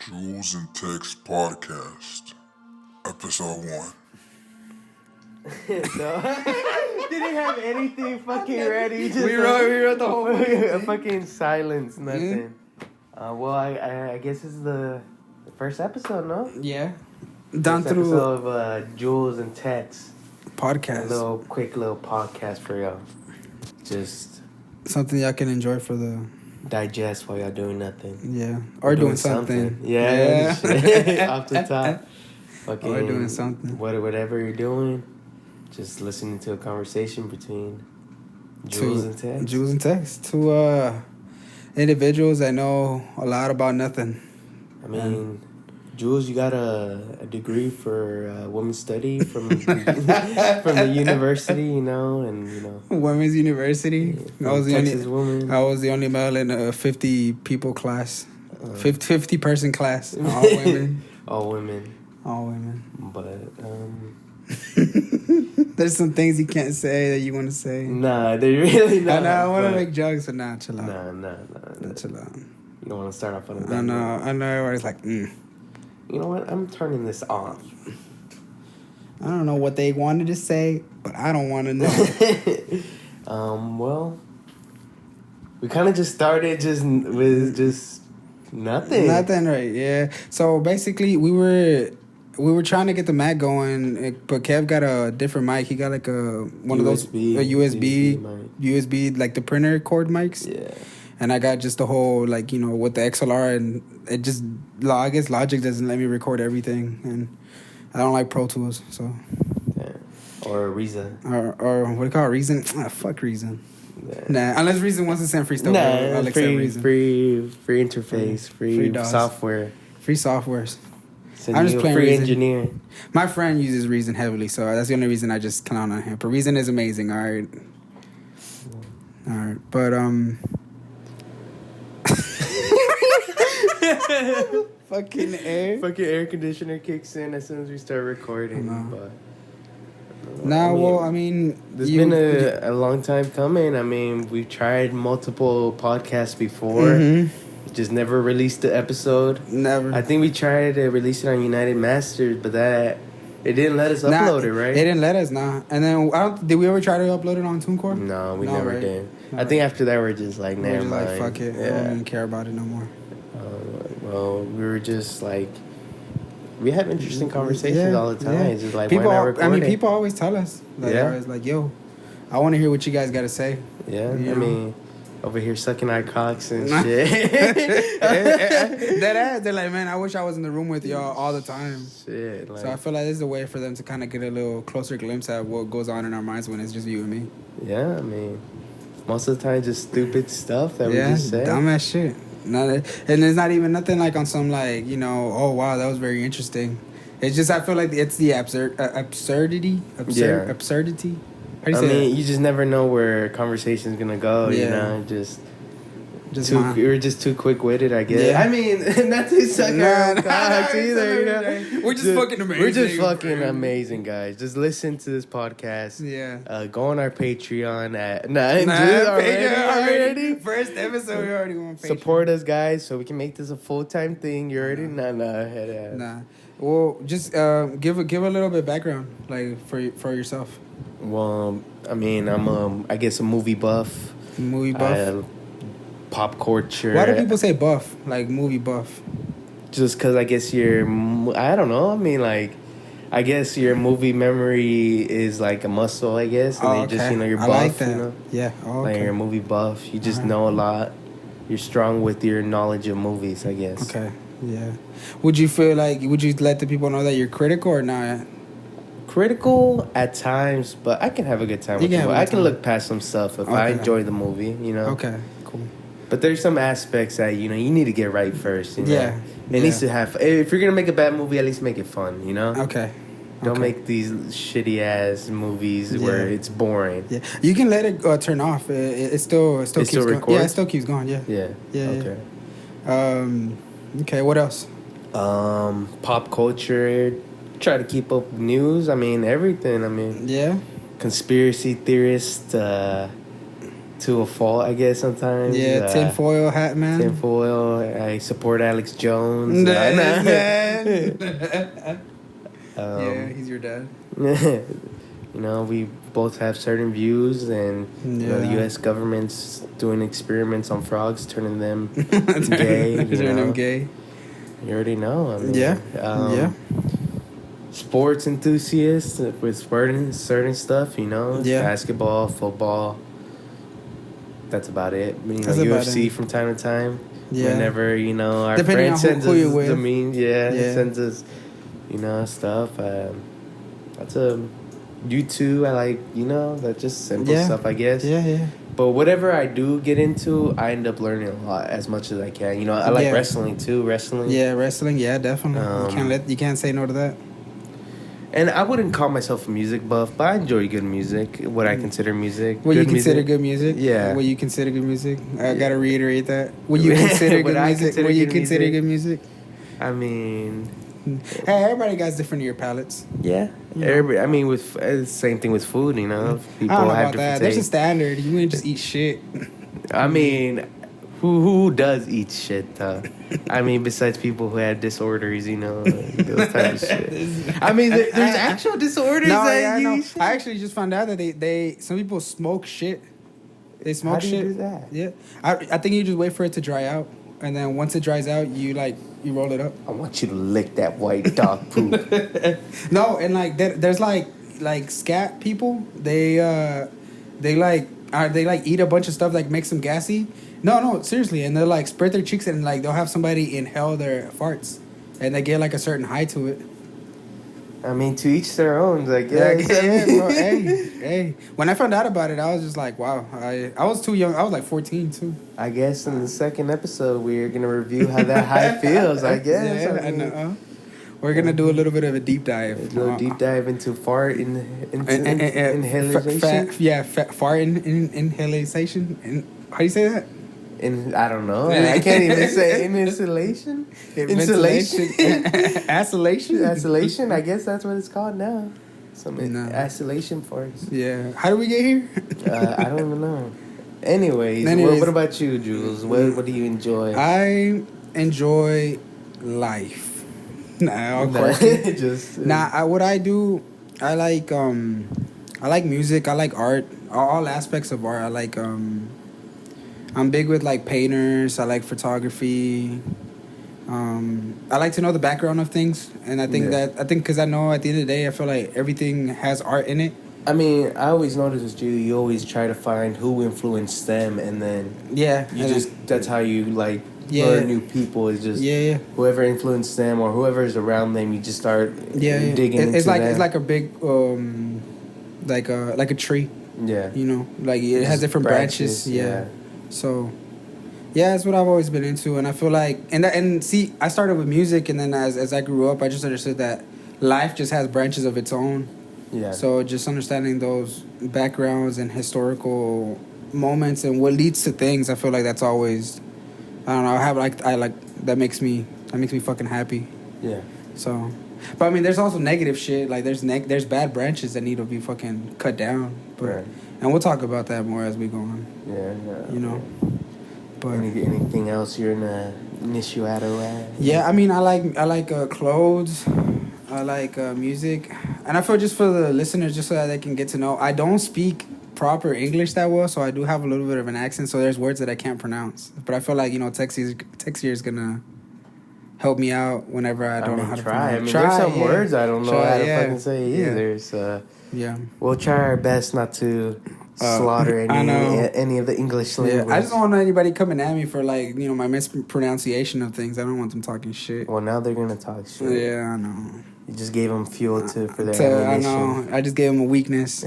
Julz Tex podcast, episode 1. Didn't have anything fucking ready. Just We wrote the whole a fucking silence, nothing. Well, I guess this is the first episode, no? Yeah. Down First through episode of Julz Tex. A podcast. quick little podcast for y'all. Just Something y'all can enjoy for the digest while y'all doing nothing. yeah. Or doing something. Yeah. Shit. Off the top. Fucking Or doing something. Whatever you're doing, just listening to a conversation between Julz and Tex. Julz and Tex. Two individuals that know a lot about nothing. I mean, Julz, you got a degree for women's study from from the university, you know, and you know. Women's University. I was the Texas only woman. I was the only male in a 50 people class. 50 person class. All women. All women. All women. But There's some things you can't say that you want to say. nah, they really not. I want to make jokes, but nah, chill out. Nah. Chill out. You don't want to start off on a I bad know. note. I know. Everybody's like, You know what? I'm turning this off. I don't know what they wanted to say, but I don't want to know. Well, we kind of just started with just nothing. Nothing, right? Yeah. So basically, we were trying to get the mic going, but Kev got a different mic. He got like one of those USB mic. like the printer cord mics. Yeah. And I got just the whole, like, you know, with the XLR, and it just, I guess Logic doesn't let me record everything, and I don't like Pro Tools, so. Yeah. Or Reason. Or what do you call it, Reason? Fuck Reason. Yeah. Nah, unless Reason wants to send free stuff. I'll accept Reason. free interface, free DOS. software. Free softwares. Send I'm you just a playing free Reason. engineer. My friend uses Reason heavily, so that's the only reason I just count on him. But Reason is amazing, alright? Alright, but, fucking air. Fucking air conditioner kicks in as soon as we start recording. But I mean, it's been a long time coming. I mean, we've tried multiple podcasts before. Just never released the episode. Never. I think we tried to release it on United Masters, but it didn't let us upload it, right? They didn't let us, nah. And then, did we ever try to upload it on TuneCore? No, we never right? did. No, I think after that, we're just like, we're never just mind. like, fuck it. I don't even care about it no more. Well, we were just like, we have interesting conversations all the time. Yeah. It's just like, people, why not record it? people always tell us. Like, they're always like, yo, I want to hear what you guys got to say. Yeah, You I know? mean, over here sucking our cocks and shit. They're like, man, I wish I was in the room with y'all all the time. Shit, like, So I feel like this is a way for them to kind of get a little closer glimpse at what goes on in our minds when it's just you and me. yeah, I mean, most of the time, just stupid stuff that we just say. Dumbass shit. And it's not even nothing like on some, like, you know, oh wow, that was very interesting. It's just, I feel like it's the absurdity. Yeah. Absurdity. How do you I say mean, that? you just never know where a conversation's gonna go. You Yeah. know, Just we were just too quick witted, I guess. Yeah. I mean, not to suck our own cocks either. You know, We're just fucking amazing. We're just fucking amazing, guys. Just listen to this podcast. Yeah. Go on our Patreon at already. First episode, we already on Patreon. Support us, guys, so we can make this a full-time thing. You already Nah. Well, just give a little bit of background, like for yourself. Well, I mean, I'm I guess a movie buff. Movie buff. Pop culture. Why do people say buff? Like movie buff? Just because I guess I don't know. I mean, like, I guess your movie memory is like a muscle, I guess. And Okay. just, you're buff, I like that. you know? Yeah. Oh, Like, okay. you're a movie buff. You just know a lot. You're strong with your knowledge of movies, I guess. Okay. Yeah. Would you let the people know that you're critical or not? Critical at times, but I can have a good time with it. I can look past some stuff if I enjoy the movie, you know? Okay. Cool. But there's some aspects that, you know, you need to get right first, you know? Yeah. It needs to have... If you're going to make a bad movie, at least make it fun, you know? Okay. Don't make these shitty-ass movies where it's boring. Yeah. You can let it turn off. It still keeps going. records? Yeah, it still keeps going, yeah. Yeah. Yeah. Okay. Okay, what else? Pop culture. Try to keep up with news. I mean, everything. I mean, Yeah. conspiracy theorists to to a fault, I guess, sometimes. Yeah, tinfoil hat, man. Tinfoil. I support Alex Jones. Yeah, he's your dad. You know, we both have certain views, and you know, the U.S. government's doing experiments on frogs, turning them gay. Turning them gay. You already know. I mean, yeah. Sports enthusiasts with certain stuff, you know, basketball, football. That's about it. You know, UFC from time to time. Yeah. Whenever, you know, our friend sends us the memes, sends us, you know, stuff. That's YouTube. I like, you know, that's just simple stuff, I guess. Yeah. But whatever I do get into, I end up learning a lot, as much as I can. You know, I like wrestling too. Wrestling. Yeah, wrestling. Yeah, definitely. You can't say no to that. And I wouldn't call myself a music buff, but I enjoy good music. What I consider music. What you consider good music? Yeah. What you consider good music? I gotta reiterate that. What you consider good music? What you consider good music? I mean, hey, everybody got different ear palettes. Yeah. Everybody. I mean, with same thing with food. You know, people I don't know have about different that. There's a tastes. standard. You ain't just eat shit. I mean, who does eat shit though? I mean, besides people who have disorders, you know, those type of shit. I mean, there's actual disorders. No, I know. I actually just found out that they some people smoke shit. They smoke shit. How do you do that? Yeah, I think you just wait for it to dry out, and then once it dries out, you roll it up. I want you to lick that white dog poop. No, and like there's like scat people. They eat a bunch of stuff like makes them gassy. No, seriously, and they'll like spread their cheeks and like they'll have somebody inhale their farts, and they get like a certain high to it. I mean, to each their own, I guess. Yeah, bro. Hey. When I found out about it, I was just like, wow. I was too young. I was like 14 too. I guess in the second episode, we're gonna review how that high feels. I guess. Yeah, I know. We're gonna do a little bit of a deep dive. A little deep dive into fart inhalation. Fart inhalation. And how do you say that? I don't know. I can't even say insulation. Insulation. Isolation. I guess that's what it's called now. Some isolation farts. Yeah. How did we get here? I don't even know. Anyways, what about you, Julz? What do you enjoy? I enjoy life. What I do, I like music. I like art. All aspects of art. I like I'm big with like painters. I like photography. I like to know the background of things, and I think because I know at the end of the day, I feel like everything has art in it. I mean, I always noticed with you always try to find who influenced them, and then that's how you like learn new people. Is just whoever influenced them or whoever is around them. You just start digging into it's like them. It's like a big like a tree. Yeah, you know, like it has different branches. Yeah. So, that's what I've always been into, and I feel like, and see, I started with music, and then as I grew up, I just understood that life just has branches of its own. Yeah. So just understanding those backgrounds and historical moments and what leads to things, I feel like that's always, I don't know, that makes me fucking happy. Yeah. So, but I mean, there's also negative shit. Like there's bad branches that need to be fucking cut down. But. Right. And we'll talk about that more as we go on. Yeah. You know. But anything else you're gonna miss you out of? Yeah, I mean, I like clothes. I like music, and I feel just for the listeners, just so that they can get to know. I don't speak proper English that well, so I do have a little bit of an accent. So there's words that I can't pronounce. But I feel like Tex here is gonna help me out whenever I don't know how to pronounce. I mean, there's some words I don't know how to fucking say either. So we'll try our best not to slaughter any of the English language. I just don't want anybody coming at me for my mispronunciation of things. I don't want them talking shit. Well, now they're gonna talk shit. Yeah, I know. You just gave them fuel for their ammunition. I know. I just gave them a weakness.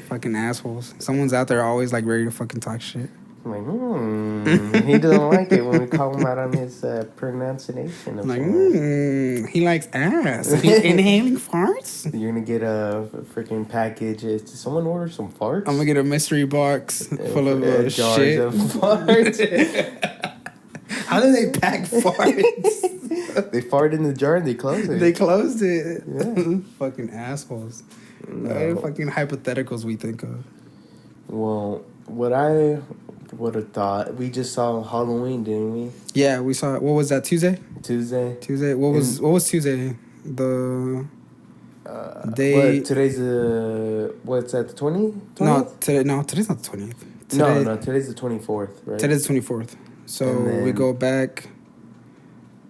Fucking assholes. Someone's out there always ready to fucking talk shit. I'm like, he doesn't like it when we call him out on his pronunciation. Of he likes ass. Inhaling farts? You're going to get a freaking package. Did someone order some farts? I'm going to get a mystery box full of jars shit. of farts. How do they pack farts? They fart in the jar and they close it. They closed it. Yeah. Fucking assholes. No. Fucking hypotheticals we think of. Well, what I would have thought, we just saw Halloween, didn't we? Yeah, we saw. What was that? Tuesday. Tuesday. What was Tuesday? The day. What today's what's that? The 20th? No, today's not the 20th. No, today's the 24th, right? Today's the 24th. So we go back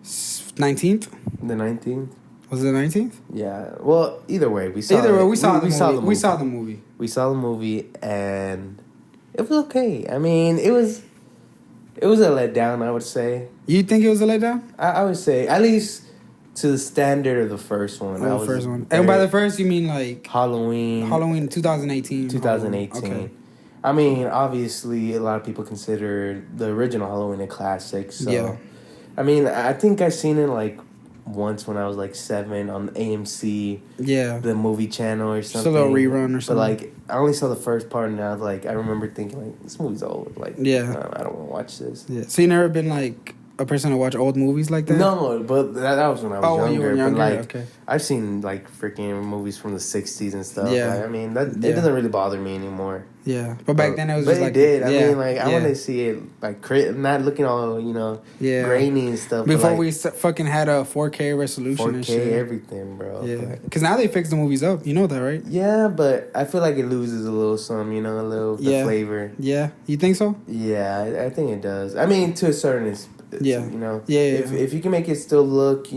19th? The 19th? Was it the 19th? Yeah. Well, either way, we saw the movie. We saw the movie. We saw the movie and it was okay. I mean, it was a letdown, I would say. You think it was a letdown? I would say, at least to the standard of the first one. Oh, the first one. And by the first, you mean like... Halloween 2018. 2018. Okay. I mean, obviously, a lot of people consider the original Halloween a classic. So, yeah. I mean, I think I seen it like once when I was like 7 on AMC. Yeah. The movie channel or something. Just a little rerun or something. But like, I only saw the first part and I was like, I remember thinking like, this movie's old. Like, yeah. I don't want to watch this. Yeah. So you never been like a person to watch old movies like that? No, but that was when I was younger. You were younger. But like, okay. I've seen like freaking movies from the 60s and stuff. Yeah. Like, I mean, it doesn't really bother me anymore. Yeah, but back then it was but just it like... did. Yeah, I mean, like, I want to see it, like, not looking all, grainy and stuff. Before like, we fucking had a 4K resolution 4K and shit. everything, bro. Yeah, because now they fix the movies up. You know that, right? Yeah, but I feel like it loses a little some, a little the flavor. Yeah, you think so? Yeah, I think it does. I mean, to a certain Yeah. If you can make it still look,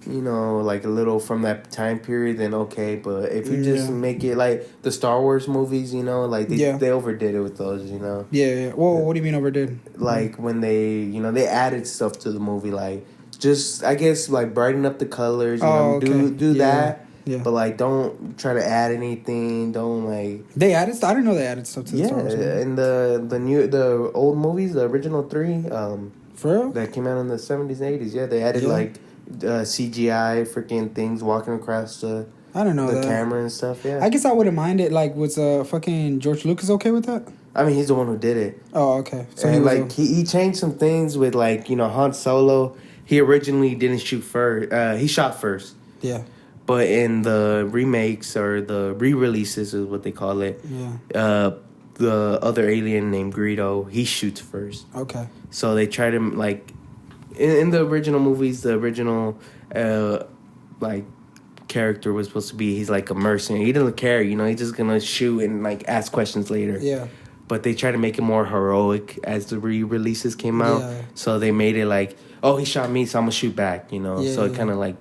like a little from that time period, then okay. But if you just make it like the Star Wars movies, like they overdid it with those, Yeah. Well, what do you mean overdid? Like when they, they added stuff to the movie, like just I guess like brighten up the colors, do that. Yeah. But like, don't try to add anything. Don't like. They added. I didn't know they added stuff to the Star Wars movie. And the old movies, the original 3, for real? that came out in the 70s and 80s. Yeah, they added like CGI freaking things walking across the camera and stuff. Yeah, I guess I wouldn't mind it. Like, was fucking George Lucas okay with that? I mean, he's the one who did it. Oh, okay. So he changed some things with like Han Solo. He originally didn't shoot first. He shot first. Yeah. But in the remakes or the re-releases is what they call it. Yeah. The other alien named Greedo, he shoots first. Okay. So they try to like, in the original movies, the original like character was supposed to be he's like a mercenary. He doesn't care, he's just gonna shoot and like ask questions later. Yeah. But they try to make it more heroic as the re-releases came out. Yeah. So they made it like, oh, he shot me, so I'm gonna shoot back. So it kind of like.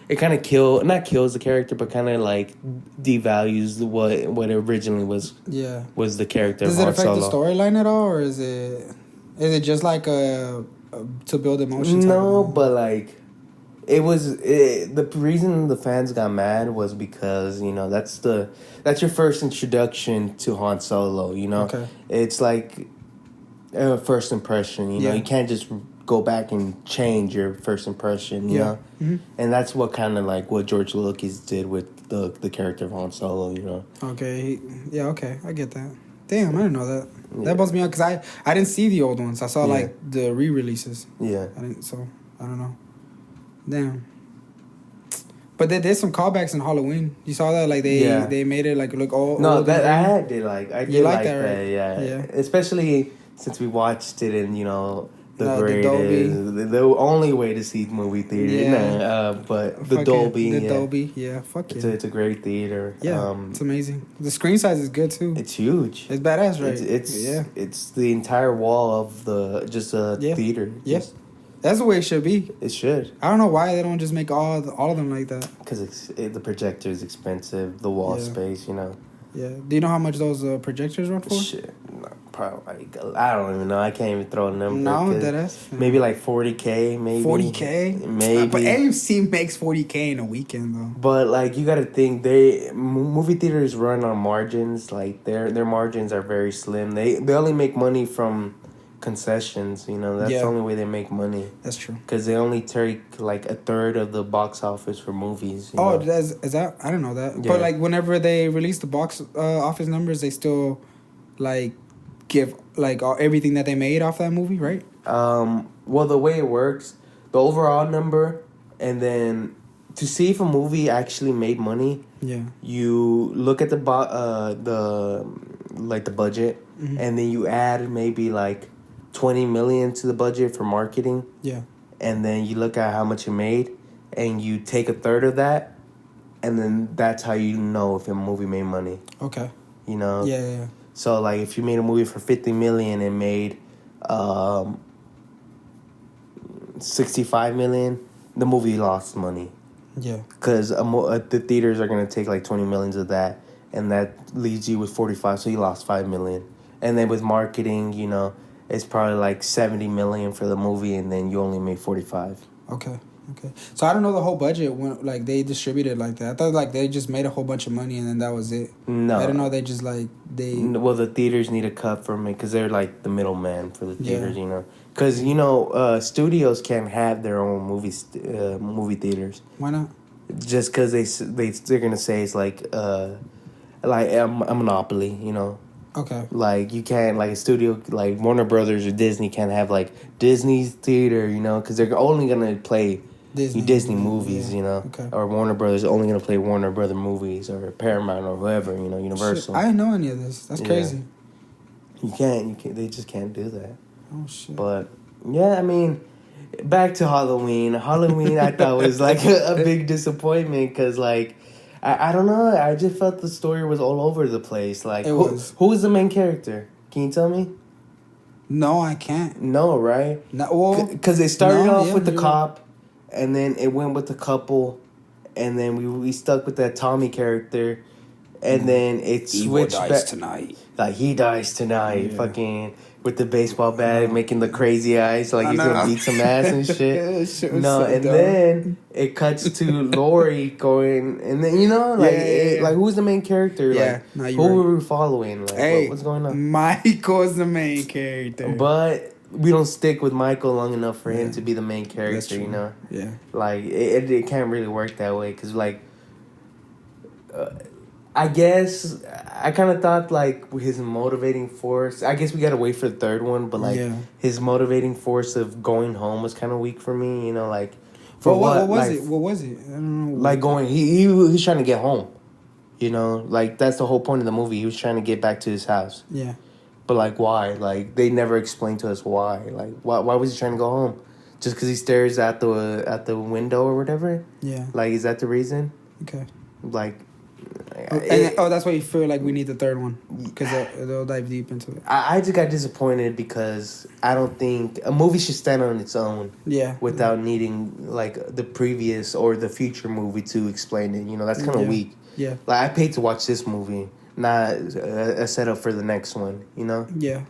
It kind of not kills the character, but kind of like devalues what originally was. Yeah. Was the character? Does it affect the storyline at all, or is it just like to build emotion? No, but like the reason the fans got mad was because that's your first introduction to Han Solo. Okay. It's like a first impression. You can't just go back and change your first impression, Mm-hmm. And that's what kind of like what George Lucas did with the character of Han Solo, Okay, okay, I get that. Damn, I didn't know that. Yeah. That bums me out because I didn't see the old ones. I saw like the re-releases. Yeah, I don't know. Damn. But there's some callbacks in Halloween. You saw that, like they made it like look old. No, that I did like that, right? Yeah. Especially since we watched it in the only way to see movie theater. Yeah. But the Dolby. The Dolby, fuck yeah. It's a great theater. Yeah, it's amazing. The screen size is good too. It's huge. It's badass, right? It's the entire wall of the theater. Yes. That's the way it should be. It should. I don't know why they don't just make all of them like that. Because the projector is expensive. The wall space, Yeah. Do you know how much those projectors run for? Shit. No, probably. I don't even know. I can't even throw a number. No, that's maybe like $40K, maybe. $40K? Maybe. But AMC makes $40K in a weekend, though. But, like, you got to think, movie theaters run on margins. Like, their margins are very slim. They only make money from concessions, that's the only way they make money. That's true. Because they only take like a third of the box office for movies. Is that? I don't know that. Yeah. But like whenever they release the box office numbers, they still like give like everything that they made off that movie, right? Well, the way it works, the overall number, and then to see if a movie actually made money, you look at the like the budget, and then you add maybe like 20 million to the budget for marketing. Yeah. And then you look at how much it made, and you take a third of that, and then that's how you know if a movie made money. Okay. You know? Yeah. So, like, if you made a movie for 50 million and made 65 million, the movie lost money. Yeah. Because the theaters are going to take, like, 20 millions of that, and that leaves you with 45, so you lost 5 million. And then with marketing, you know, it's probably, like, 70 million for the movie, and then you only made 45. Okay. So I don't know the whole budget when like they distributed like that. I thought like they just made a whole bunch of money and then that was it. No, I don't know. They just like they. Well, the theaters need a cut from it because they're like the middleman for the theaters, you know. Because you know, studios can't have their own movie theaters. Why not? Just because they're gonna say it's like a monopoly, you know. Okay. Like you can't like a studio like Warner Brothers or Disney can't have like Disney's theater, you know, because they're only gonna play Disney movies, you know, or Warner Brothers only gonna play Warner Brother movies or Paramount or whoever, you know, Universal. Shit, I didn't know any of this. That's crazy. You can't. They just can't do that. Oh shit. But yeah, I mean, back to Halloween. I thought was like a big disappointment because like I don't know. I just felt the story was all over the place. Like who was the main character? Can you tell me? No, I can't. No, right? No, because it started off with the cop. And then it went with the couple, and then we stuck with that Tommy character, and then it switched back. Tonight. Like he dies tonight, fucking with the baseball bat, making the crazy eyes, like he's gonna beat some ass and shit. No, and then it cuts to Lori going, and then you know, like like who's the main character? Like who were we following? Like what's going on? Michael's the main character, but we don't stick with Michael long enough for him to be the main character, you know? Yeah. Like, it can't really work that way, because, like, I guess, I kind of thought, like, his motivating force, I guess we got to wait for the third one, but, like, his motivating force of going home was kind of weak for me, you know, like, for what was it? What was it? I don't know. Like, he was trying to get home, you know? Like, that's the whole point of the movie. He was trying to get back to his house. Yeah. But, like, why? Like, they never explained to us why. Like, why was he trying to go home? Just because he stares at the window or whatever? Yeah. Like, is that the reason? Okay. Like... that's why you feel like we need the third one. Because they'll dive deep into it. I just got disappointed because I don't think... A movie should stand on its own. Yeah. Without needing, like, the previous or the future movie to explain it. You know, that's kind of weak. Yeah. Like, I paid to watch this movie. Not a setup for the next one, you know? Yeah.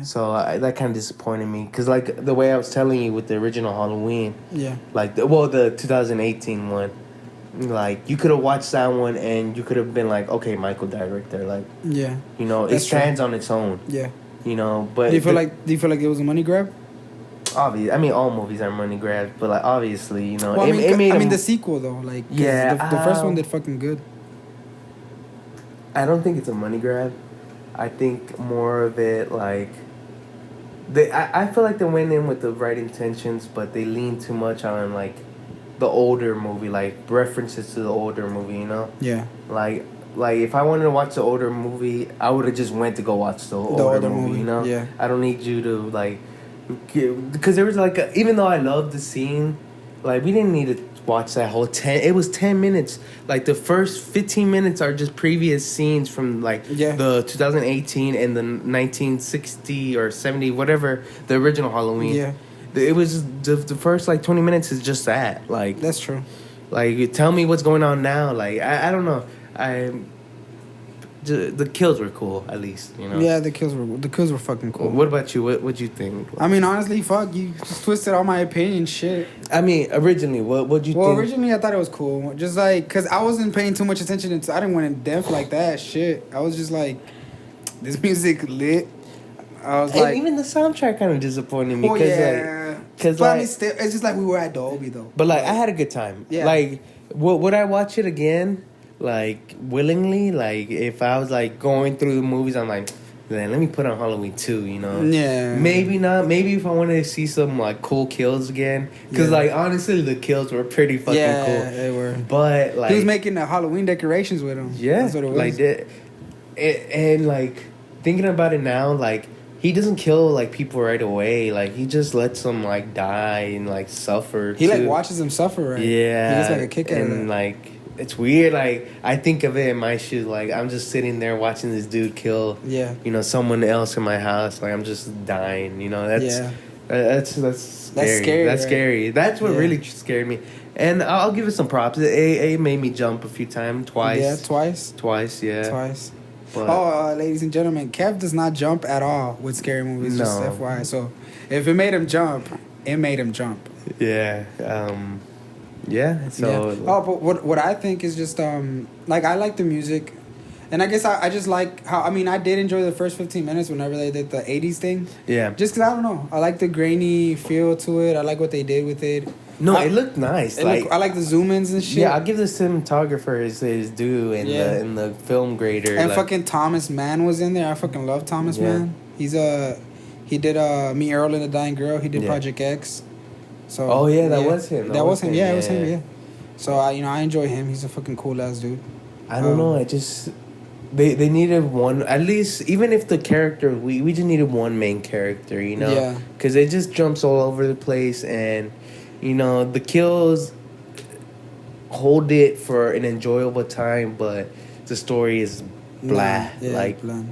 So that kind of disappointed me. Because, like, the way I was telling you with the original Halloween. Yeah. Like, the 2018 one. Like, you could have watched that one and you could have been like, okay, Michael died right there. Like, yeah. You know, it stands on its own. Yeah. You know, but... Do you feel like it was a money grab? Obviously. I mean, all movies are money grabs. But, like, obviously, you know... Well, I mean, the sequel, though. Like, yeah, the first one did fucking good. I don't think it's a money grab. I think more of it like I feel like they went in with the right intentions, but they leaned too much on like the older movie, like references to the older movie, you know? Yeah. Like if I wanted to watch the older movie, I would have just went to go watch the older movie, you know? Yeah. I don't need you to like because there was like even though I loved the scene, like we didn't need to watch that whole 10. It was 10 minutes. Like the first 15 minutes are just previous scenes from like the 2018 and the 1960 or 70 whatever the original Halloween. Yeah. It was the first like 20 minutes is just that. Like that's true. Like tell me what's going on now. Like I don't know. The kills were cool, at least, you know. Yeah, the kills were fucking cool. What about you? What'd you think? I mean, honestly, fuck, you just twisted all my opinion, shit. I mean, originally, what'd you think? Well, originally, I thought it was cool. Just like, cause I wasn't paying too much attention. I didn't went in depth like that, shit. I was just like, this music lit. I was like, even the soundtrack kind of disappointed me. Well, yeah. But like, I mean, still, it's just like we were at Dolby though. But like, I had a good time. Yeah. Like, would I watch it again? Like, willingly? Like, if I was, like, going through the movies, I'm like, then let me put on Halloween 2, you know? Yeah. Maybe not. Maybe if I wanted to see some, like, cool kills again. Because, like, honestly, the kills were pretty fucking cool. Yeah, they were. But, like... He was making the Halloween decorations with them. Yeah. That's what it was. Like, that. And, like... thinking about it now, like, he doesn't kill, like, people right away. Like, he just lets them, like, die and, like, suffer. He, like, watches them suffer, right? Yeah. He gets, like, a kick out of it. And, like, it's weird. Like, I think of it in my shoes. Like, I'm just sitting there watching this dude kill, you know, someone else in my house. Like, I'm just dying, you know? That's scary. That's scary. That's scary. That's what really scared me. And I'll give it some props. It made me jump a few times. Twice. Yeah, twice? Twice, yeah. Twice. But, ladies and gentlemen, Kev does not jump at all with scary movies. No. Just FYI. So, if it made him jump, it made him jump. Yeah. So. Yeah. Oh, but what I think is just like, I like the music, and I guess I just like how, I mean, I did enjoy the first 15 minutes whenever they did the 80s thing. Yeah. Just because, I don't know, I like the grainy feel to it. I like what they did with it. No, it looked nice. I like the zoom ins and shit. Yeah, I'll give the cinematographer his due and the film grader. And fucking Thomas Mann was in there. I fucking love Thomas Mann. He did Me, Earl, and the Dying Girl. He did Project X. So that was him. That was him. Yeah, it was him. Yeah. So I enjoy him. He's a fucking cool ass dude. I don't know. I just they needed one, at least, even if the character we just needed one main character, you know. Yeah. Because it just jumps all over the place, and you know the kills hold it for an enjoyable time, but the story is blah. Blah.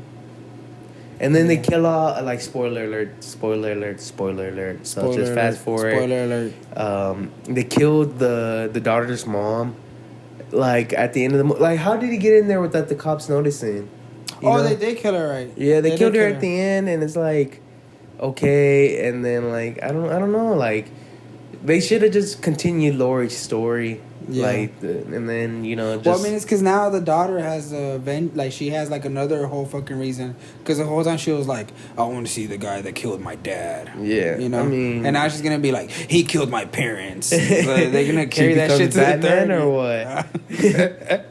And then they kill all, like, spoiler alert. So just fast forward. Spoiler alert. They killed the daughter's mom, like, at the end of the movie. Like, how did he get in there without the cops noticing? You know? They did kill her, right? Yeah, they killed her at the end, and it's like, okay, and then, like, I don't know, like, they should have just continued Lori's story. Yeah. Like, and then, you know, just... Well, I mean, it's because now the daughter has she has, like, another whole fucking reason. Because the whole time she was like, I want to see the guy that killed my dad. Yeah. You know? I mean... And now she's going to be like, he killed my parents. They're going to carry that shit to Batman the 30s. Or what?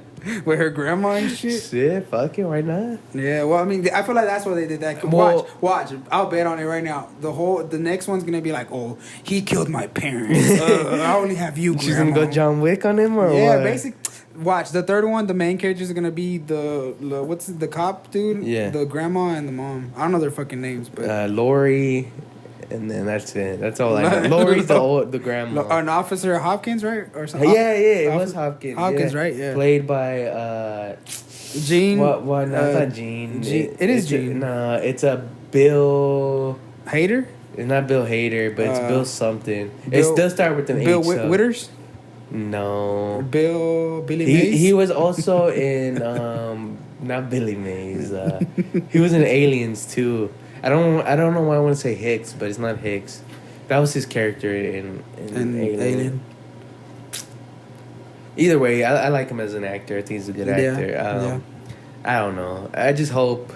With her grandma and shit? Shit, fuck it, why not? Yeah, well, I mean, I feel like that's why they did that. Watch. I'll bet on it right now. The next one's gonna be like, oh, he killed my parents. I only have you, She's grandma. Gonna go John Wick on him, or what? Yeah, basically. Watch, the third one, the main characters are gonna be the cop dude? Yeah. The grandma and the mom. I don't know their fucking names, but... Lori... And then that's it. That's all I know. Lori's the grandma. An Officer Hopkins, right? Or something? Yeah, it was Hopkins. Hopkins, right? Yeah. Played by Gene. What? No, it's not Gene. It is Gene. No, it's a Bill Hader. It's not Bill Hader, but it's Bill something. It does start with an Bill H. Bill Witters. No. Billy Mays. He was also in not Billy Mays. He was in Aliens too. I don't know why I want to say Hicks, but it's not Hicks. That was his character in Alien. Either way, I like him as an actor. I think he's a good actor. I don't know. I just hope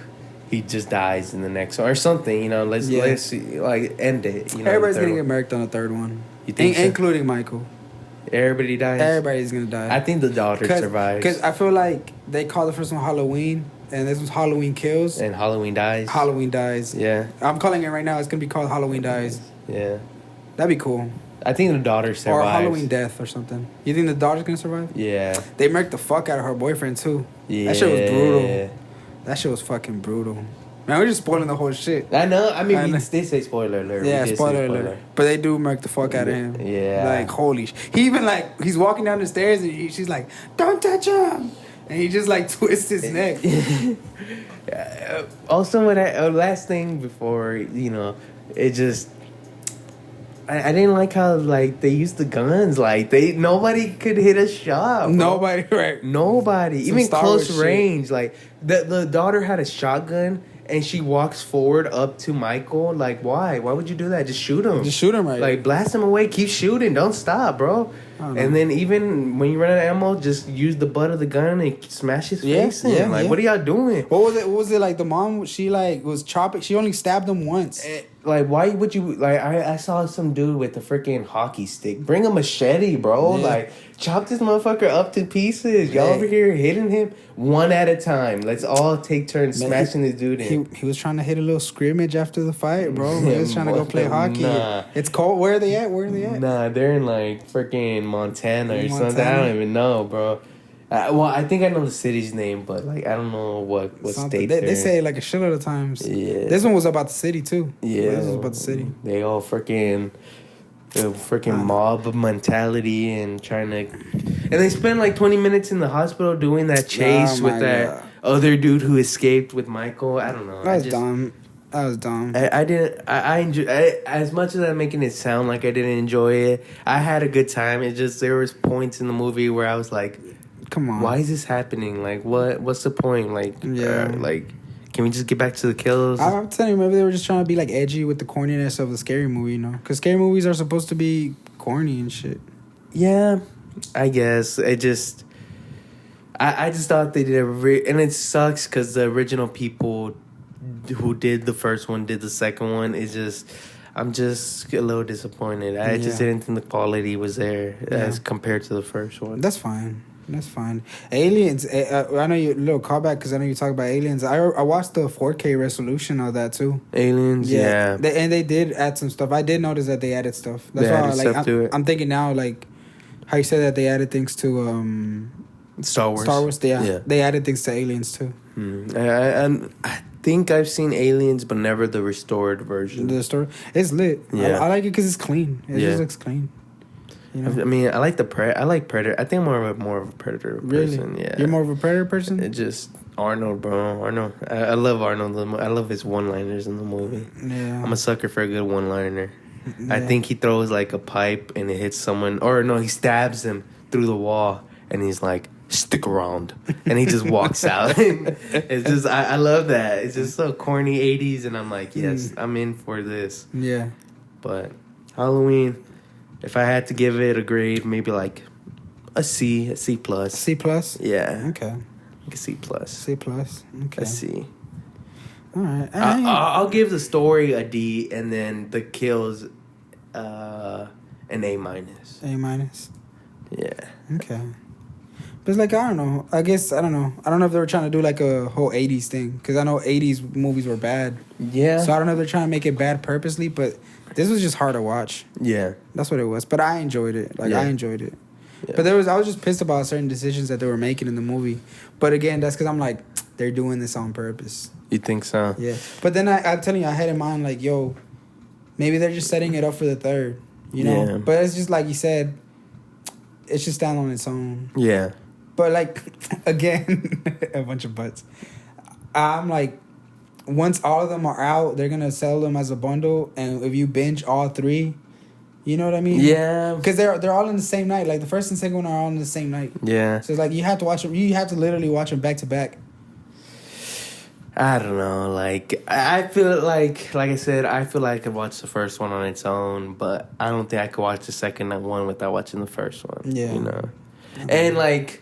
he just dies in the next one or something. You know, let's see, like, end it. You know, everybody's gonna get murked on the third one. You think so? Including Michael. Everybody dies. Everybody's gonna die. I think the daughter survives. Because I feel like they call the first one Halloween. And this was Halloween Kills. And Halloween Dies. Halloween Dies. Yeah. I'm calling it right now. It's going to be called Halloween Dies. Yeah. That'd be cool. I think the daughter survives. Or Halloween Death or something. You think the daughter's going to survive? Yeah. They murked the fuck out of her boyfriend, too. Yeah. That shit was brutal. That shit was fucking brutal. Man, we're just spoiling the whole shit. I know. I mean, they say spoiler alert. Yeah, spoiler alert. But they do murk the fuck out of him. Yeah. Like, holy He even, like, he's walking down the stairs and she's like, don't touch him. And he just, like, twists his neck. Also, last thing before, you know, it just... I didn't like how, like, they used the guns. Like, nobody could hit a shot. Bro. Nobody, right? Nobody. Even close range. Shit. Like, the daughter had a shotgun, and she walks forward up to Michael. Like, why? Why would you do that? Just shoot him. Just shoot him, right? Like, blast him away. Keep shooting. Don't stop, bro. And then even when you run out of ammo, just use the butt of the gun and smash his face in. Like, what are y'all doing? What was it like? The mom, she, like, was chopping. She only stabbed him once. Like, why would you... Like, I saw some dude with a freaking hockey stick. Bring a machete, bro. Yeah. Like, chop this motherfucker up to pieces. Y'all over here hitting him one at a time. Let's all take turns smashing this dude in. He was trying to hit a little scrimmage after the fight, bro. He was trying to go play hockey. Nah. It's cold. Where are they at? Nah, they're in, like, freaking Montana or something. I don't even know, bro. Well, I think I know the city's name, but like I don't know what state they say it like a shitload of times. Yeah. This one was about the city too. Yeah. This was about the city. They all freaking mob mentality and trying to, and they spent like 20 minutes in the hospital doing that chase with that other dude who escaped with Michael. I don't know. That was dumb. I didn't. I enjoy as much as I'm making it sound like I didn't enjoy it. I had a good time. It just there was points in the movie where I was like, "Come on, why is this happening? Like, what's the point? Like, like." Can we just get back to the kills? I'm telling you, maybe they were just trying to be like edgy with the corniness of the scary movie, you know? Because scary movies are supposed to be corny and shit. Yeah, I guess. I just thought they did and it sucks because the original people who did the first one did the second one. I'm just a little disappointed. I just didn't think the quality was there as compared to the first one. That's fine. Aliens, I know you, little callback because I know you talk about Aliens. I watched the 4K resolution of that too. Aliens, yeah. And they did add some stuff. I did notice that they added stuff. That's why I'm thinking now, like, how you said that they added things to Star Wars. Yeah. They added things to Aliens too. I think I've seen Aliens, but never the restored version. The story, it's lit. Yeah. I like it because it's clean. It just looks clean. You know? I mean, I like Predator. I think I'm more of a Predator person. Yeah, you're more of a Predator person. It just Arnold, bro. Arnold. I love Arnold. I love his one-liners in the movie. Yeah, I'm a sucker for a good one-liner. Yeah. I think he throws like a pipe and it hits someone, or no, he stabs him through the wall, and he's like, "Stick around," and he just walks out. It's just I love that. It's just so corny 80s, and I'm like, yes, I'm in for this. Yeah, but Halloween. If I had to give it a grade, maybe like a C plus. C plus? Yeah. Okay. Like a C plus. C plus. Okay. A C. All right. I'll give the story a D, and then the kills an A minus. A minus. Yeah. Okay. But it's like, I don't know. I don't know. I don't know if they were trying to do like a whole 80s thing. Because I know 80s movies were bad. Yeah. So I don't know if they're trying to make it bad purposely, but this was just hard to watch. Yeah. That's what it was. But I enjoyed it. I enjoyed it. Yeah. But I was just pissed about certain decisions that they were making in the movie. But again, that's because I'm like, they're doing this on purpose. You think so? Yeah. But then I'm telling you, I had in mind like, yo, maybe they're just setting it up for the third. You know? Yeah. But it's just like you said, it's just stand on its own. Yeah. But like, again, a bunch of butts. I'm like, once all of them are out, they're gonna sell them as a bundle, and if you binge all three, you know what I mean? Yeah. Because they're all in the same night. Like the first and second one are all in the same night. Yeah. So it's like you have to watch them. You have to literally watch them back to back. I don't know. Like I feel like I said, I feel like I could watch the first one on its own, but I don't think I could watch the second one without watching the first one. Yeah. You know, and like,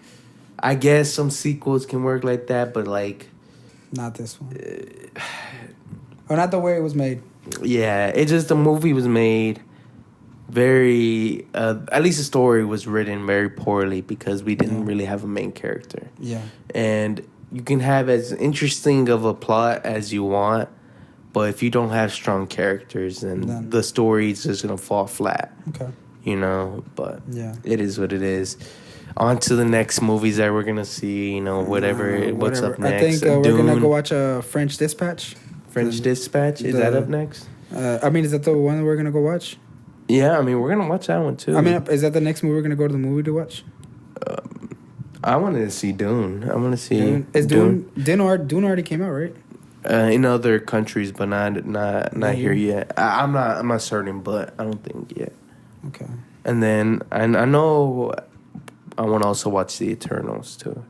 I guess some sequels can work like that, but like. Not this one. Or not the way it was made. Yeah, it just, the movie was made very, at least the story was written very poorly because we didn't really have a main character. Yeah. And you can have as interesting of a plot as you want, but if you don't have strong characters, then the story is just going to fall flat. Okay. You know, but it is what it is. On to the next movies that we're gonna see. You know, whatever. What's up next? I think we're gonna go watch French Dispatch. French Dispatch, is that up next? I mean, is that the one that we're gonna go watch? Yeah, I mean, we're gonna watch that one too. I mean, is that the next movie we're gonna go to the movie to watch? I wanted to see Dune. I want to see Dune. Is Dune already came out, right? In other countries, but not here yet. I'm not certain, but I don't think yet. Okay. And then I know. I want to also watch The Eternals too.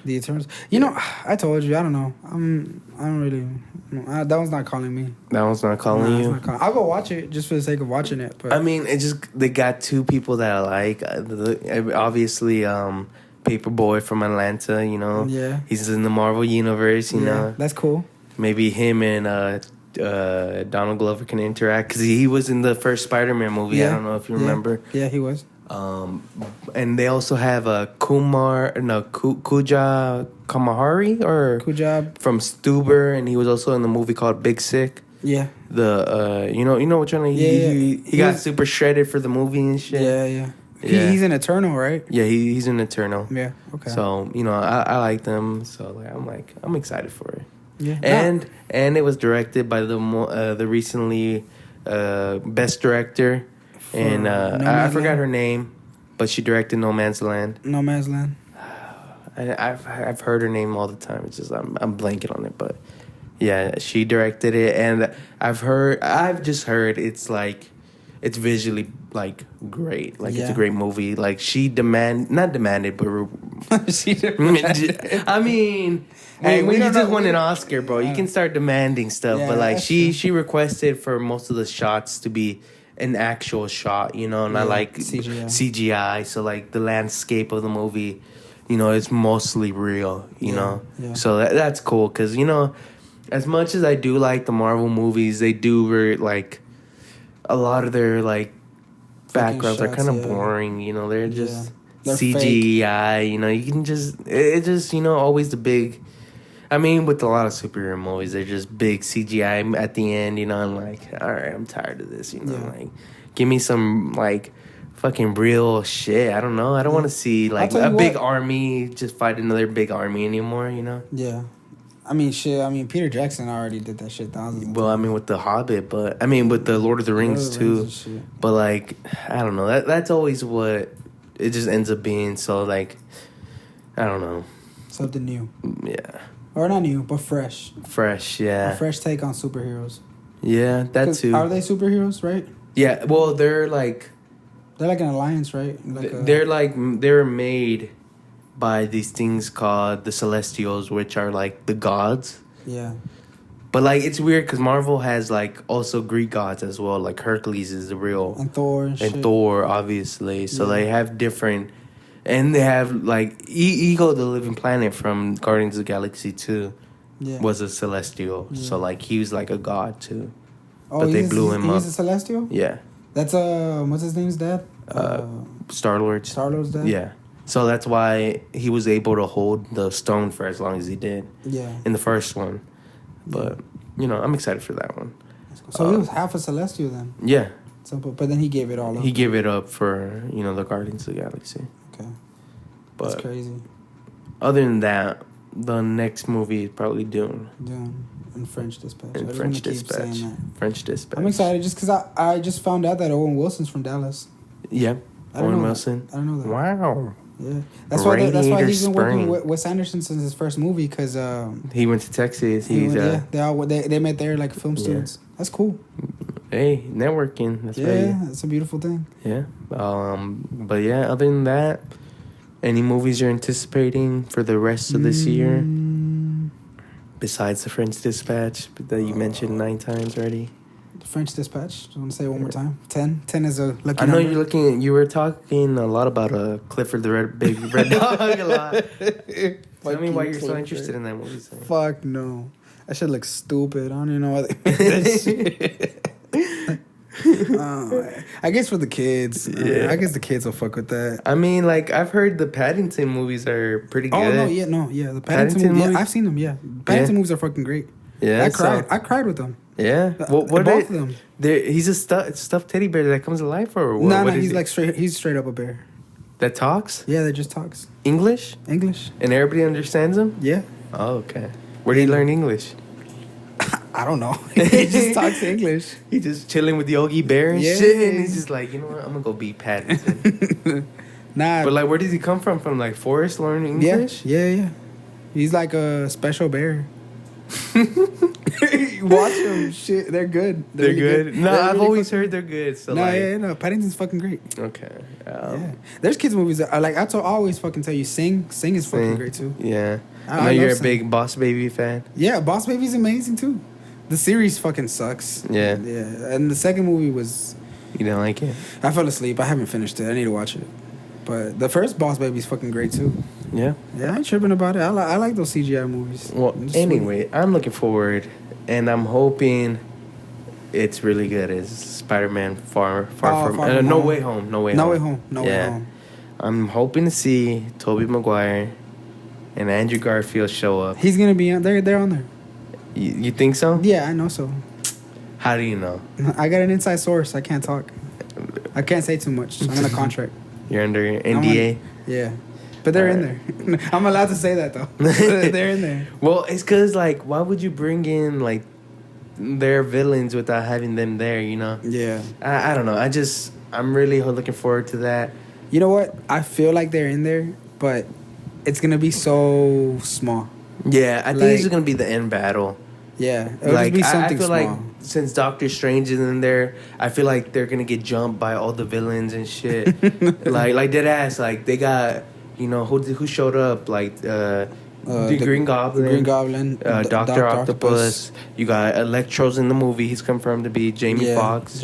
The Eternals. You know, I told you. I don't know. I don't really. That one's not calling me. That one's not calling you. I'll go watch it just for the sake of watching it. But I mean, it just they got two people that I like. Obviously, Paperboy from Atlanta. You know. Yeah. He's in the Marvel universe. You know. That's cool. Maybe him and Donald Glover can interact because he was in the first Spider-Man movie. I don't know if you remember. Yeah, he was. And they also have Kuja Kamahari or Kujab from Stuber, and he was also in the movie called Big Sick. Yeah. The you know what he got super shredded for the movie and shit. Yeah. Yeah. He's an Eternal, right? Yeah, he's an Eternal. Yeah. Okay. So I like them. So I'm excited for it. Yeah. And it was directed by the recently best director, and I forgot her name, but she directed No Man's Land. No Man's Land. I've heard her name all the time. It's just I'm blanking on it, but yeah, she directed it, and I've just heard it's like it's visually like great, like it's a great movie. Like she not demanded, but She demanded. I mean, hey, when you just won an Oscar, bro, you can start demanding stuff. Yeah, but like she requested for most of the shots to be an actual shot, you know, not like CGI. So like the landscape of the movie, you know, it's mostly real, you know. Yeah. So that's cool because, you know, as much as I do like the Marvel movies, they do like a lot of their like backgrounds are kind of boring, you know. They're just they're CGI, fake. You know. You can it's just, you know, always the big. I mean, with a lot of superhero movies, they're just big CGI at the end, you know. I'm like, all right, I'm tired of this, you know. Like, give me some like fucking real shit. I don't know. I don't want to see like a big army just fight another big army anymore, you know. Yeah. I mean, shit. I mean, Peter Jackson already did that shit thousands of times. I mean, with The Hobbit, but I mean, with the Lord of the Rings too. But like, I don't know. That's always what it just ends up being. So like, I don't know. Something new. Yeah. Or not new, but fresh. Fresh, yeah. A fresh take on superheroes. Yeah, that too. Are they superheroes, right? Yeah. Well, they're like an alliance, right? They're made by these things called the Celestials, which are like the gods. Yeah. But like it's weird because Marvel has like also Greek gods as well. Like Hercules is the real, and Thor and Thor obviously. So they have different, and they have like Ego the Living Planet from Guardians of the Galaxy 2 was a Celestial. Yeah. So like he was like a god too. Oh, but they blew him up. He's a Celestial? Yeah. That's what's his name's dad? Star-Lord. Star-Lord's dad? Yeah. So that's why he was able to hold the stone for as long as he did. Yeah. In the first one. But, you know, I'm excited for that one. So he was half a Celestial then? Yeah. So, but then he gave it all up. He gave it up for, you know, the Guardians of the Galaxy. Okay. But that's crazy. Other than that, the next movie is probably Dune. Dune. And French Dispatch. And French Dispatch. French Dispatch. I'm excited just because I just found out that Owen Wilson's from Dallas. Yeah. Owen Wilson. I don't know that. Wow. Yeah, that's why he's been working with Wes Anderson since his first movie because he went to Texas. They met there like film students. That's cool. Hey, networking. That's right. That's a beautiful thing. Yeah. But yeah, other than that, any movies you're anticipating for the rest of this year besides the French Dispatch that you mentioned 9 times already? French Dispatch. Do you want to say it one more time? 10. 10 is a lucky number. I know you were talking a lot about Clifford the Big Red Dog a lot. Tell me why you're so interested in that movie. So. Fuck no. That shit looks stupid. I don't even know why they made that shit. I guess for the kids. Yeah. I guess the kids will fuck with that. I mean, like, I've heard the Paddington movies are pretty good. Oh, yeah. The Paddington movies? Yeah, I've seen them, yeah. Paddington movies are fucking great. Yeah, I cried with them. Yeah, both of them. He's a stuffed teddy bear that comes to life, or what? No, he's like straight. He's straight up a bear that talks. Yeah, that just talks English, and everybody understands him. Yeah. Oh, okay. Where did he learn English? I don't know. He just talks English. He's just chilling with Yogi Bear and shit, and he's just like, you know what? I'm gonna go beat Paddington. Nah, but like, where does he come from? From like forest learning English? Yeah. He's like a special bear. Watch them. Shit, they're good. They're really good. No, I've always heard they're good. So Paddington's fucking great. Okay. There's kids movies that are like I always fucking tell you. Sing is fucking great too. Yeah. I know you're a big Boss Baby fan. Yeah, Boss Baby's amazing too. The series fucking sucks. Yeah. Yeah, and the second movie was. You didn't like it? I fell asleep. I haven't finished it. I need to watch it. But the first Boss Baby's fucking great too. Yeah. Yeah, I ain't tripping about it. I like those CGI movies. Well, anyway, I'm looking forward, and I'm hoping it's really good. Is Spider-Man Far From No Way Home. No Way Home. I'm hoping to see Tobey Maguire and Andrew Garfield show up. He's gonna be on. They're on there. You think so? Yeah, I know so. How do you know? I got an inside source. I can't talk. I can't say too much. I'm in a contract. You're under NDA. Yeah, but they're in there. I'm allowed to say that though. They're in there. Well, it's because like, why would you bring in like their villains without having them there? You know? Yeah. I don't know. I'm really looking forward to that. You know what? I feel like they're in there, but it's gonna be so small. Yeah, I think this is gonna be the end battle. Yeah, it'll just be something I feel small. like since Doctor Strange is in there, I feel like they're gonna get jumped by all the villains and shit. like dead ass. Like they got, you know, who showed up, like the Green Goblin, Doctor Octopus. You got Electro's in the movie. He's confirmed to be Jamie Foxx.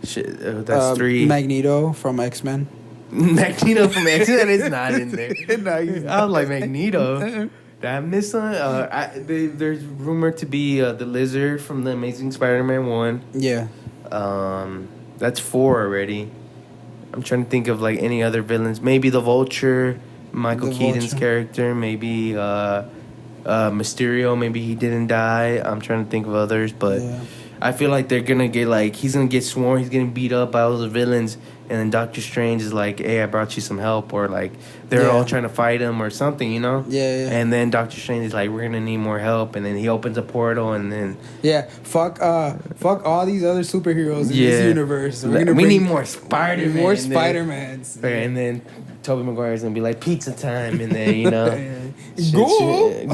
That's 3. Magneto from X-Men. Magneto from X-Men is not in there. I was like, Magneto. Did I miss one? There's rumored to be the Lizard from the Amazing Spider-Man 1. Yeah. That's 4 already. I'm trying to think of like any other villains. Maybe the Vulture, Michael Keaton's character. Maybe Mysterio. Maybe he didn't die. I'm trying to think of others, but I feel like they're gonna get like he's gonna get sworn. He's getting beat up by all the villains. And then Doctor Strange is like, hey, I brought you some help. Or like, they're all trying to fight him or something, you know? Yeah. And then Doctor Strange is like, we're going to need more help. And then he opens a portal and then... Yeah, fuck all these other superheroes in this universe. We need more Spider-Man. More Spider-Mans. And then Tobey Maguire's going to be like, pizza time. And then, you know...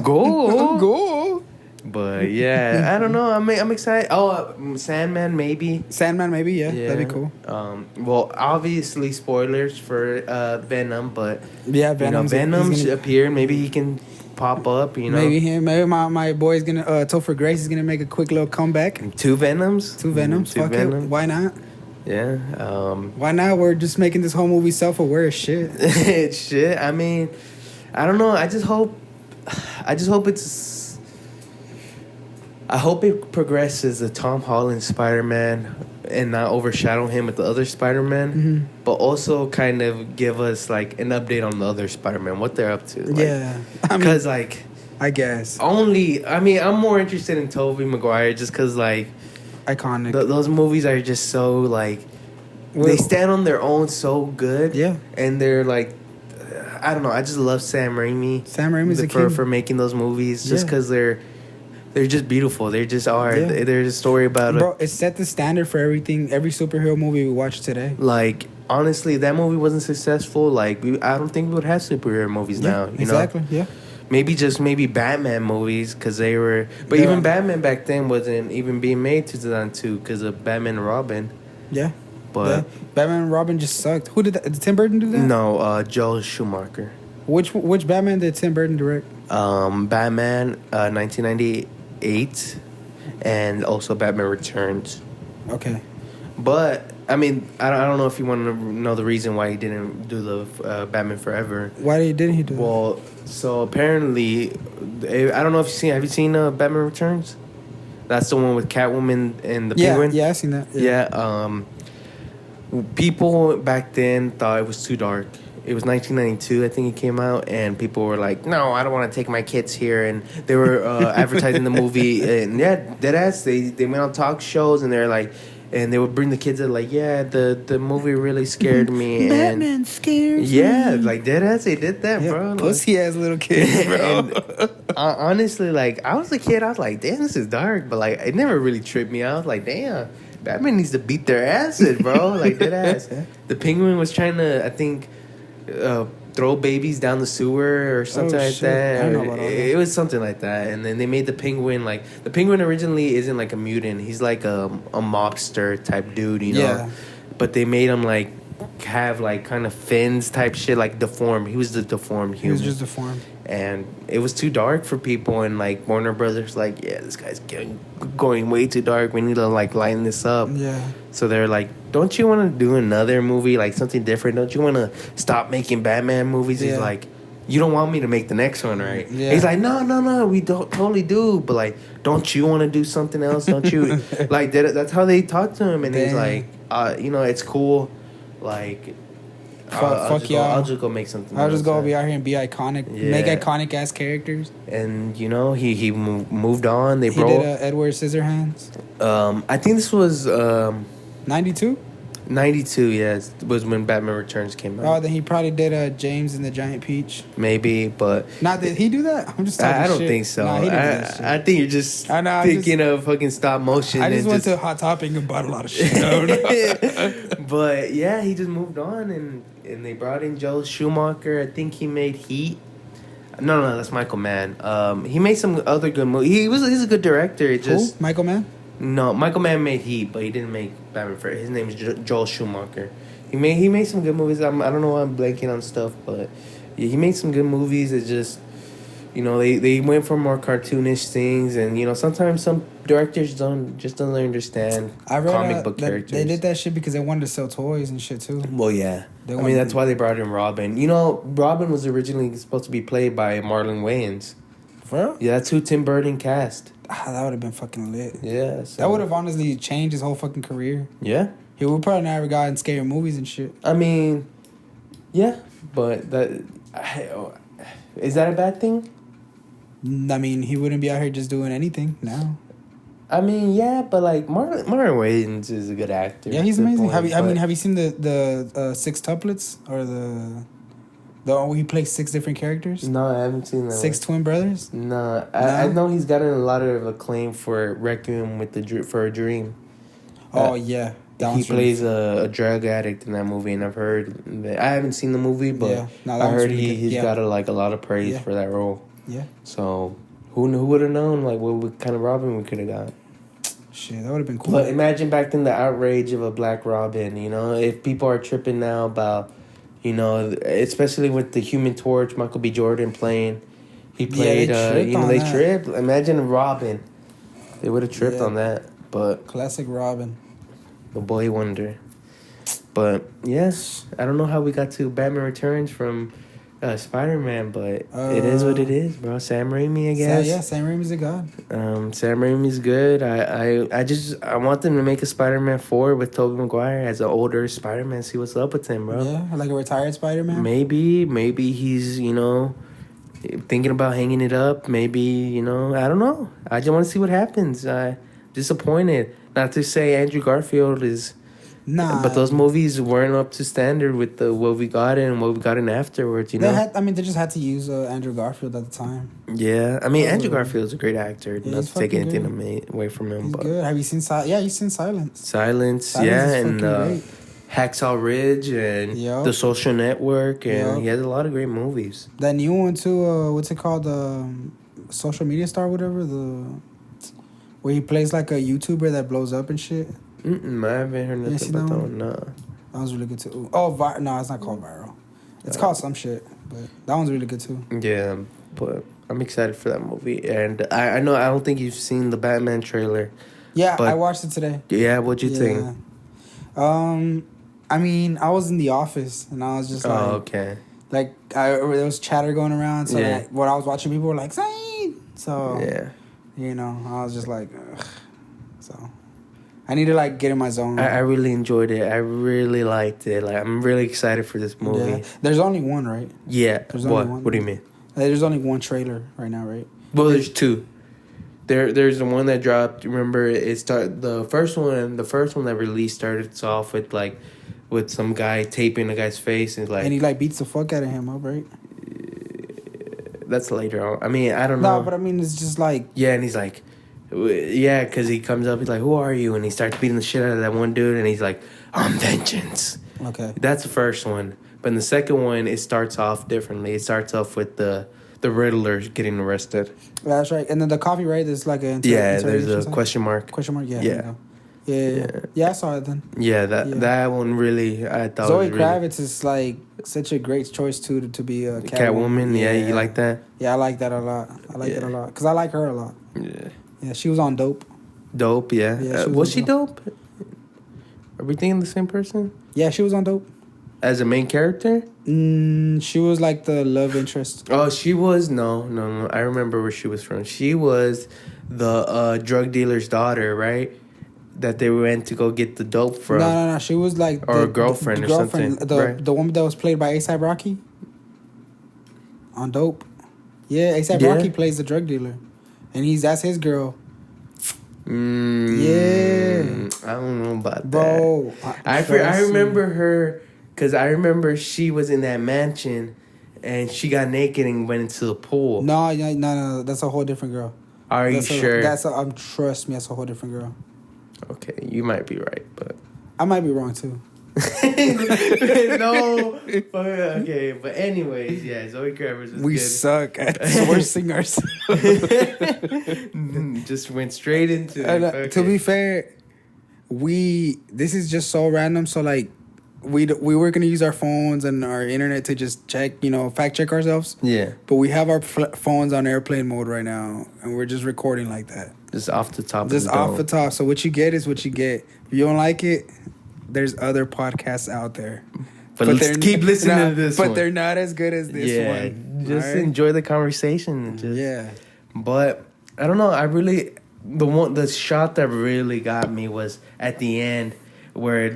Go! But yeah, I don't know. I'm excited. Oh, Sandman maybe. Yeah, that'd be cool. Well, obviously spoilers for Venom, but Venom's appear. Maybe he can pop up. You know, maybe my boy's gonna Topher Grace is gonna make a quick little comeback. 2 Venoms. Fuck it. Why not? Yeah. Why not? We're just making this whole movie self-aware as shit. It's shit. I mean, I don't know. I hope it progresses the Tom Holland Spider-Man and not overshadow him with the other Spider-Man, but also kind of give us like an update on the other Spider-Man, what they're up to. Like, because like, I guess I'm more interested in Tobey Maguire just because like iconic. Those movies are just so like they stand on their own so good. Yeah, and they're like. I don't know. I just love Sam Raimi. Sam Raimi's a king. For making those movies, just because they're just beautiful. They just are. Yeah. There's a story about it. Bro, it set the standard for everything. Every superhero movie we watch today. Like, honestly, if that movie wasn't successful, like, I don't think we would have superhero movies now. You exactly, know? Maybe Batman movies, because they were... But even Batman back then wasn't even being made 2002 because of Batman and Robin. Yeah. But Batman and Robin just sucked. Who did that? Did Tim Burton do that? No, Joel Schumacher. Which Batman did Tim Burton direct? Batman, 1998, and also Batman Returns. Okay. But I mean, I don't know if you want to know the reason why he didn't do the Batman Forever. Why didn't he do it? Well, so apparently, I don't know if have you seen Batman Returns? That's the one with Catwoman and the Penguin. Yeah, I've seen that. Yeah. People back then thought it was too dark. It was 1992, I think it came out, and people were like, "No, I don't want to take my kids here." And they were advertising the movie, and deadass. They went on talk shows, and they're like, and they would bring the kids in, like, "Yeah, the movie really scared me." Batman scares me. Yeah, like deadass, they did that, bro. Pussy ass little kids, bro. And, honestly, like I was a kid, I was like, "Damn, this is dark," but like it never really tripped me out. I was like, "Damn." Batman needs to beat their asses, bro. Like, dead ass. The Penguin was trying to, I think, throw babies down the sewer or something like that. I know about all that. It was something like that. And then they made the Penguin, like, the Penguin originally isn't like a mutant. He's like a mobster type dude, you know? Yeah. But they made him, like, have, like, kind of fins type shit, like, deformed. He was the deformed human. He was just deformed. And it was too dark for people, and like Warner Brothers, like, yeah, this guy's going way too dark. We need to like lighten this up. Yeah. So they're like, don't you want to do another movie, like something different? Don't you want to stop making Batman movies? Yeah. He's like, you don't want me to make the next one, right? Yeah. He's like, no, we don't totally do, but like, don't you want to do something else? Don't you? Like, that's how they talked to him, and he's like, it's cool, like. Fuck y'all. I'll just go make something. I'll just go be out here and be iconic. Yeah. Make iconic ass characters. And you know, he moved on. He did Edward Scissorhands. I think this was 92. 92, yes, was when Batman Returns came out. Oh, then he probably did James and the Giant Peach. Maybe, but... Not did he do that? I'm just talking I don't shit. think so. Nah, he didn't do that shit. I think you're just thinking of fucking stop motion. I just went to Hot Topic and bought a lot of shit. No. But, yeah, he just moved on, and they brought in Joel Schumacher. I think he made Heat. No, that's Michael Mann. He made some other good movies. He's a good director. Who? Michael Mann? No, Michael Mann made Heat, but he didn't make Batman Forever. His name is Joel Schumacher. He made some good movies. I don't know why I'm blanking on stuff, but yeah, he made some good movies. It's just, they went for more cartoonish things, and sometimes some directors don't understand comic book characters. They did that shit because they wanted to sell toys and shit too. Well, yeah. That's why they brought in Robin. Robin was originally supposed to be played by Marlon Wayans. For real? Yeah, that's who Tim Burton cast. That would have been fucking lit. Yeah. That would have honestly changed his whole fucking career. Yeah. He would probably never got in scary movies and shit. I mean, yeah, but is that a bad thing? I mean, he wouldn't be out here just doing anything now. I mean, yeah, but like Marlon Wayans is a good actor. Yeah, he's amazing. Have you seen the Six Tuplets or he plays 6 different characters? No, I haven't seen that. 6 twin brothers? No, I know he's gotten a lot of acclaim for Requiem for a Dream. Oh yeah, he plays a drug addict in that movie, and I've heard I haven't seen the movie, but I heard he's got a lot of praise for that role. Yeah. So who would have known what kind of Robin we could have got? Shit, that would have been cool. But imagine back then the outrage of a Black Robin. If people are tripping now about. Especially with the Human Torch, Michael B. Jordan playing. He played, they tripped. Imagine Robin. They would have tripped on that. But classic Robin. The boy wonder. But, yes, I don't know how we got to Batman Returns from Spider-Man, but it is what it is, bro. Sam Raimi, I guess. Sam Raimi's a god. Sam Raimi's good. I want them to make a Spider-Man 4 with Tobey Maguire as an older Spider-Man. See what's up with him, bro. Yeah, like a retired Spider-Man. Maybe he's thinking about hanging it up. Maybe I don't know. I just want to see what happens. Disappointed. Not to say Andrew Garfield is. Nah, but those movies weren't up to standard with what we got in and what we got in afterwards. They just had to use Andrew Garfield at the time. Yeah, Andrew Garfield's a great actor. Yeah, not to take anything away from him. He's good. Have you seen you've seen Silence? Silence, yeah, and Hacksaw Ridge and The Social Network, and he has a lot of great movies. That new one too. What's it called? Social Media Star, whatever. Where he plays like a YouTuber that blows up and shit. I haven't heard nothing about that one. No. That one's really good too. Oh, no, it's not called Viral. It's called some shit, but that one's really good too. Yeah, but I'm excited for that movie, and I know I don't think you've seen the Batman trailer. Yeah, I watched it today. Yeah, what'd you think? I was in the office and I was just like, okay. Like there was chatter going around, so when I was watching, people were like, "Zayn!" So I was just like, ugh. So. I need to get in my zone. I really enjoyed it. I really liked it. I'm really excited for this movie. Yeah. There's only one, right? Yeah. What do you mean? There's only one trailer right now, right? Well, there's 2. There's the one that dropped. Remember, the first one that released started off with some guy taping a guy's face and and he beats the fuck out of him up, right? That's later on. I don't know. No, but it's just yeah, and he's like. Yeah, because he comes up, he's like, "Who are you?" And he starts beating the shit out of that one dude, and he's like, "I'm vengeance." Okay. That's the first one. But in the second one, it starts off differently. It starts off with the Riddler getting arrested. That's right. And then the copyright is there's a question mark. Question mark, yeah. Yeah, I saw it then. Yeah, that one really, I thought Zoe Kravitz is such a great choice too to be a Catwoman. Yeah, you like that? Yeah, I like that a lot. I like it a lot. Because I like her a lot. Yeah. Yeah, she was on Dope. Dope, yeah. Was she Dope? Are we thinking the same person? Yeah, she was on Dope. As a main character? She was the love interest. Oh, she was? No. I remember where she was from. She was the drug dealer's daughter, right? That they went to go get the dope from. No. She was or a girlfriend or something. The woman that was played by A$AP Rocky. On Dope. Yeah, A$AP Rocky plays the drug dealer. And that's his girl. Yeah. I don't know about bro, that. I remember her because I remember she was in that mansion and she got naked and went into the pool. No. That's a whole different girl. Are you sure? Trust me, that's a whole different girl. Okay, you might be right, but I might be wrong too. No, okay, but anyways, yeah, Zoe Kravitz was we good. suck at sourcing ourselves. Just went straight into it. To be fair, this is just so random. So like, we were gonna use our phones and our internet to just check, fact check ourselves. Yeah, but we have our phones on airplane mode right now, and we're just recording like that. Just off the top. Just off the top. So what you get is what you get. If you don't like it, there's other podcasts out there. But let's keep listening to this one. But they're not as good as this one. Just enjoy the conversation. But I don't know. I really the shot that really got me was at the end where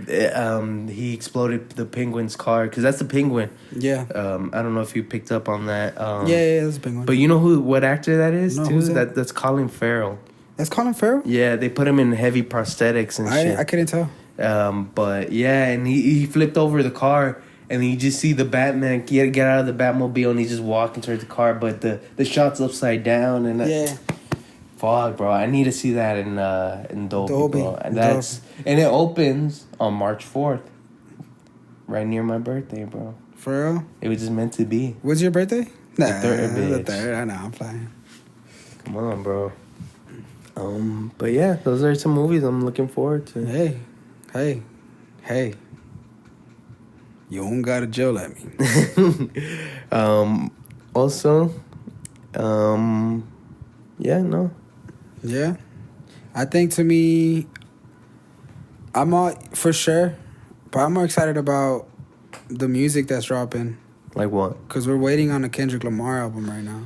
he exploded the penguin's car, because that's the penguin. Yeah. I don't know if you picked up on that. Yeah, that's a penguin. But you know what actor that is no, too? Who's that? That's Colin Farrell. That's Colin Farrell? Yeah, they put him in heavy prosthetics and shit. I couldn't tell. But yeah, and he flipped over the car, and you just see the Batman get out of the Batmobile, and he's just walking towards the car, but the shot's upside down, and fuck, bro, I need to see that in Dolby, bro. And and it opens on March 4th, right near my birthday, bro. For real? It was just meant to be. What's your birthday? The third, bitch. The third. I know, I'm playing. Come on, bro. But yeah, those are some movies I'm looking forward to. Hey. You don't gotta yell at me. Also, Yeah. I think to me, I'm all for sure, but I'm more excited about the music that's dropping. Like what? Because we're waiting on a Kendrick Lamar album right now.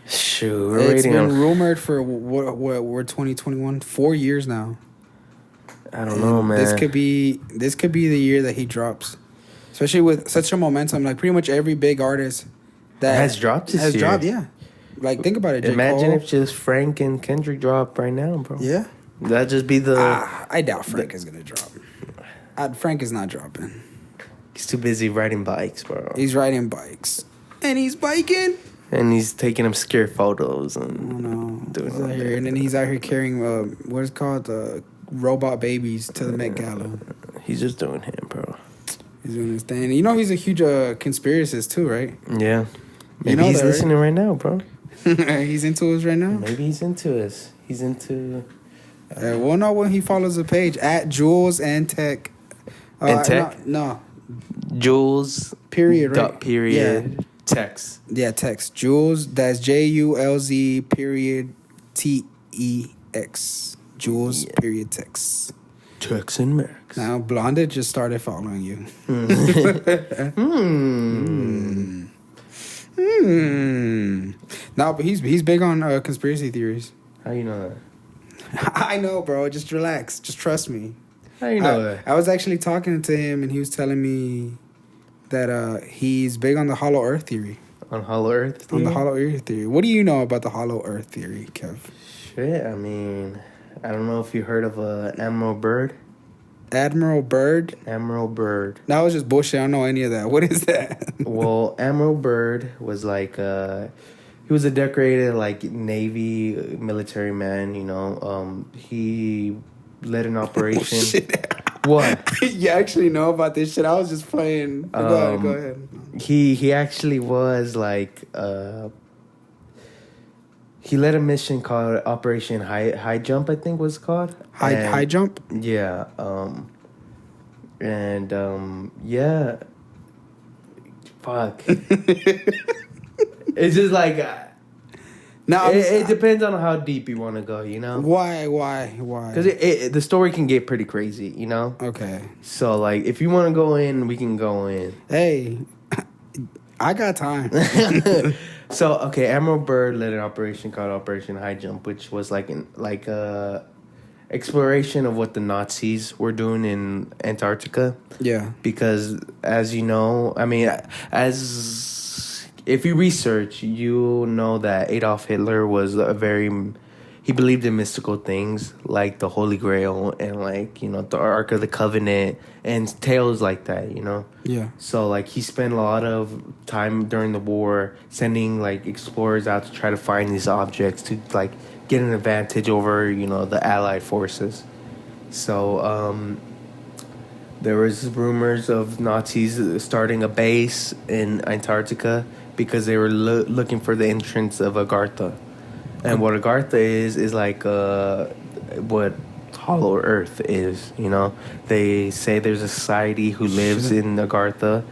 Shoot, it's been rumored for what we're 2021, 4 years now. I don't know, man. This could be the year that he drops, especially with such a momentum. Like pretty much every big artist that has dropped this year. Yeah. Like think about it. Imagine if just Frank and Kendrick drop right now, bro. Yeah. That'd just be the. I doubt Frank is gonna drop. Frank is not dropping. He's too busy riding bikes, bro. He's riding bikes, and he's biking. And he's taking obscure photos and doing all that. And then he's out here carrying what is called robot babies to the Met Gala. He's just doing him, bro. He's doing his thing. You know he's a huge conspiracist too, right? Yeah. Maybe he's listening right now, bro. He's into us right now? Maybe he's into us. He's into... we'll know when he follows the page. At Julz and Tech. Tech? No. Julz. Period, right? Dot period. Yeah. Tex. Yeah, Tex. Julz, that's JULZ period TEX. Julz period Tex. Tex and Max. Now, Blonde just started following you. No, but he's big on conspiracy theories. How you know that? I know, bro. Just relax. Just trust me. How you know that? I was actually talking to him, and he was telling me that he's big on the Hollow Earth theory. On Hollow Earth theory? On the Hollow Earth theory. What do you know about the Hollow Earth theory, Kev? Shit, I mean, I don't know if you heard of Admiral Byrd. Admiral Byrd? Admiral Byrd. That was just bullshit. I don't know any of that. What is that? Well, Admiral Byrd was like... he was a decorated, like, Navy military man, you know. He led an operation... Oh, shit. What? You actually know about this shit? I was just playing. Go ahead. He actually was like he led a mission called Operation High Jump, I think was called. High Jump? Yeah. Yeah. Fuck. It's just like now it depends on how deep you want to go, you know? Why? Because the story can get pretty crazy, you know? Okay. So, like, if you want to go in, we can go in. Hey, I got time. So, okay, Admiral Byrd led an operation called Operation High Jump, which was like exploration of what the Nazis were doing in Antarctica. Yeah. Because, as you know, I mean, if you research, you know that Adolf Hitler was he believed in mystical things like the Holy Grail and like, you know, the Ark of the Covenant and tales like that, you know? Yeah. So like he spent a lot of time during the war sending like explorers out to try to find these objects to like get an advantage over, you know, the Allied forces. So there was rumors of Nazis starting a base in Antarctica because they were looking for the entrance of Agartha. And what Agartha is like what Hollow Earth is, you know? They say there's a society who lives in Agartha,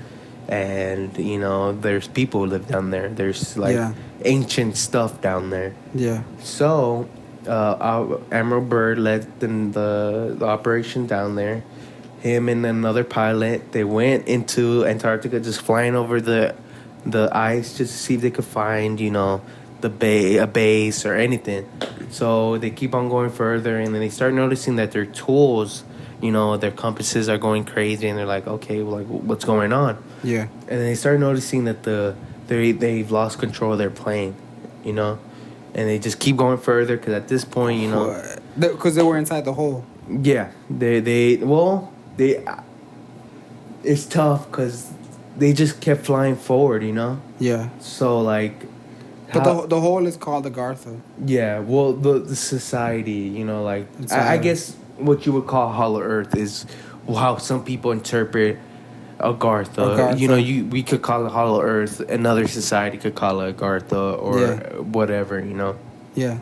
and, you know, there's people who live down there. There's, like, ancient stuff down there. Yeah. So, Admiral Byrd led the operation down there. Him and another pilot, they went into Antarctica, just flying over the ice just to see if they could find, you know, a base or anything. So they keep on going further, and then they start noticing that their tools, you know, their compasses are going crazy, and they're like, okay, well, like, what's going on? Yeah. And then they start noticing that they've lost control of their plane, you know, and they just keep going further because at this point, you know, because they were inside the hole. Yeah, it's tough because they just kept flying forward, you know. Yeah. So like. But the hole is called Agartha. Yeah, well, the society, you know, like, I guess what you would call Hollow Earth is how some people interpret Agartha. You know, we could call it Hollow Earth. Another society could call it Agartha or whatever, you know. Yeah.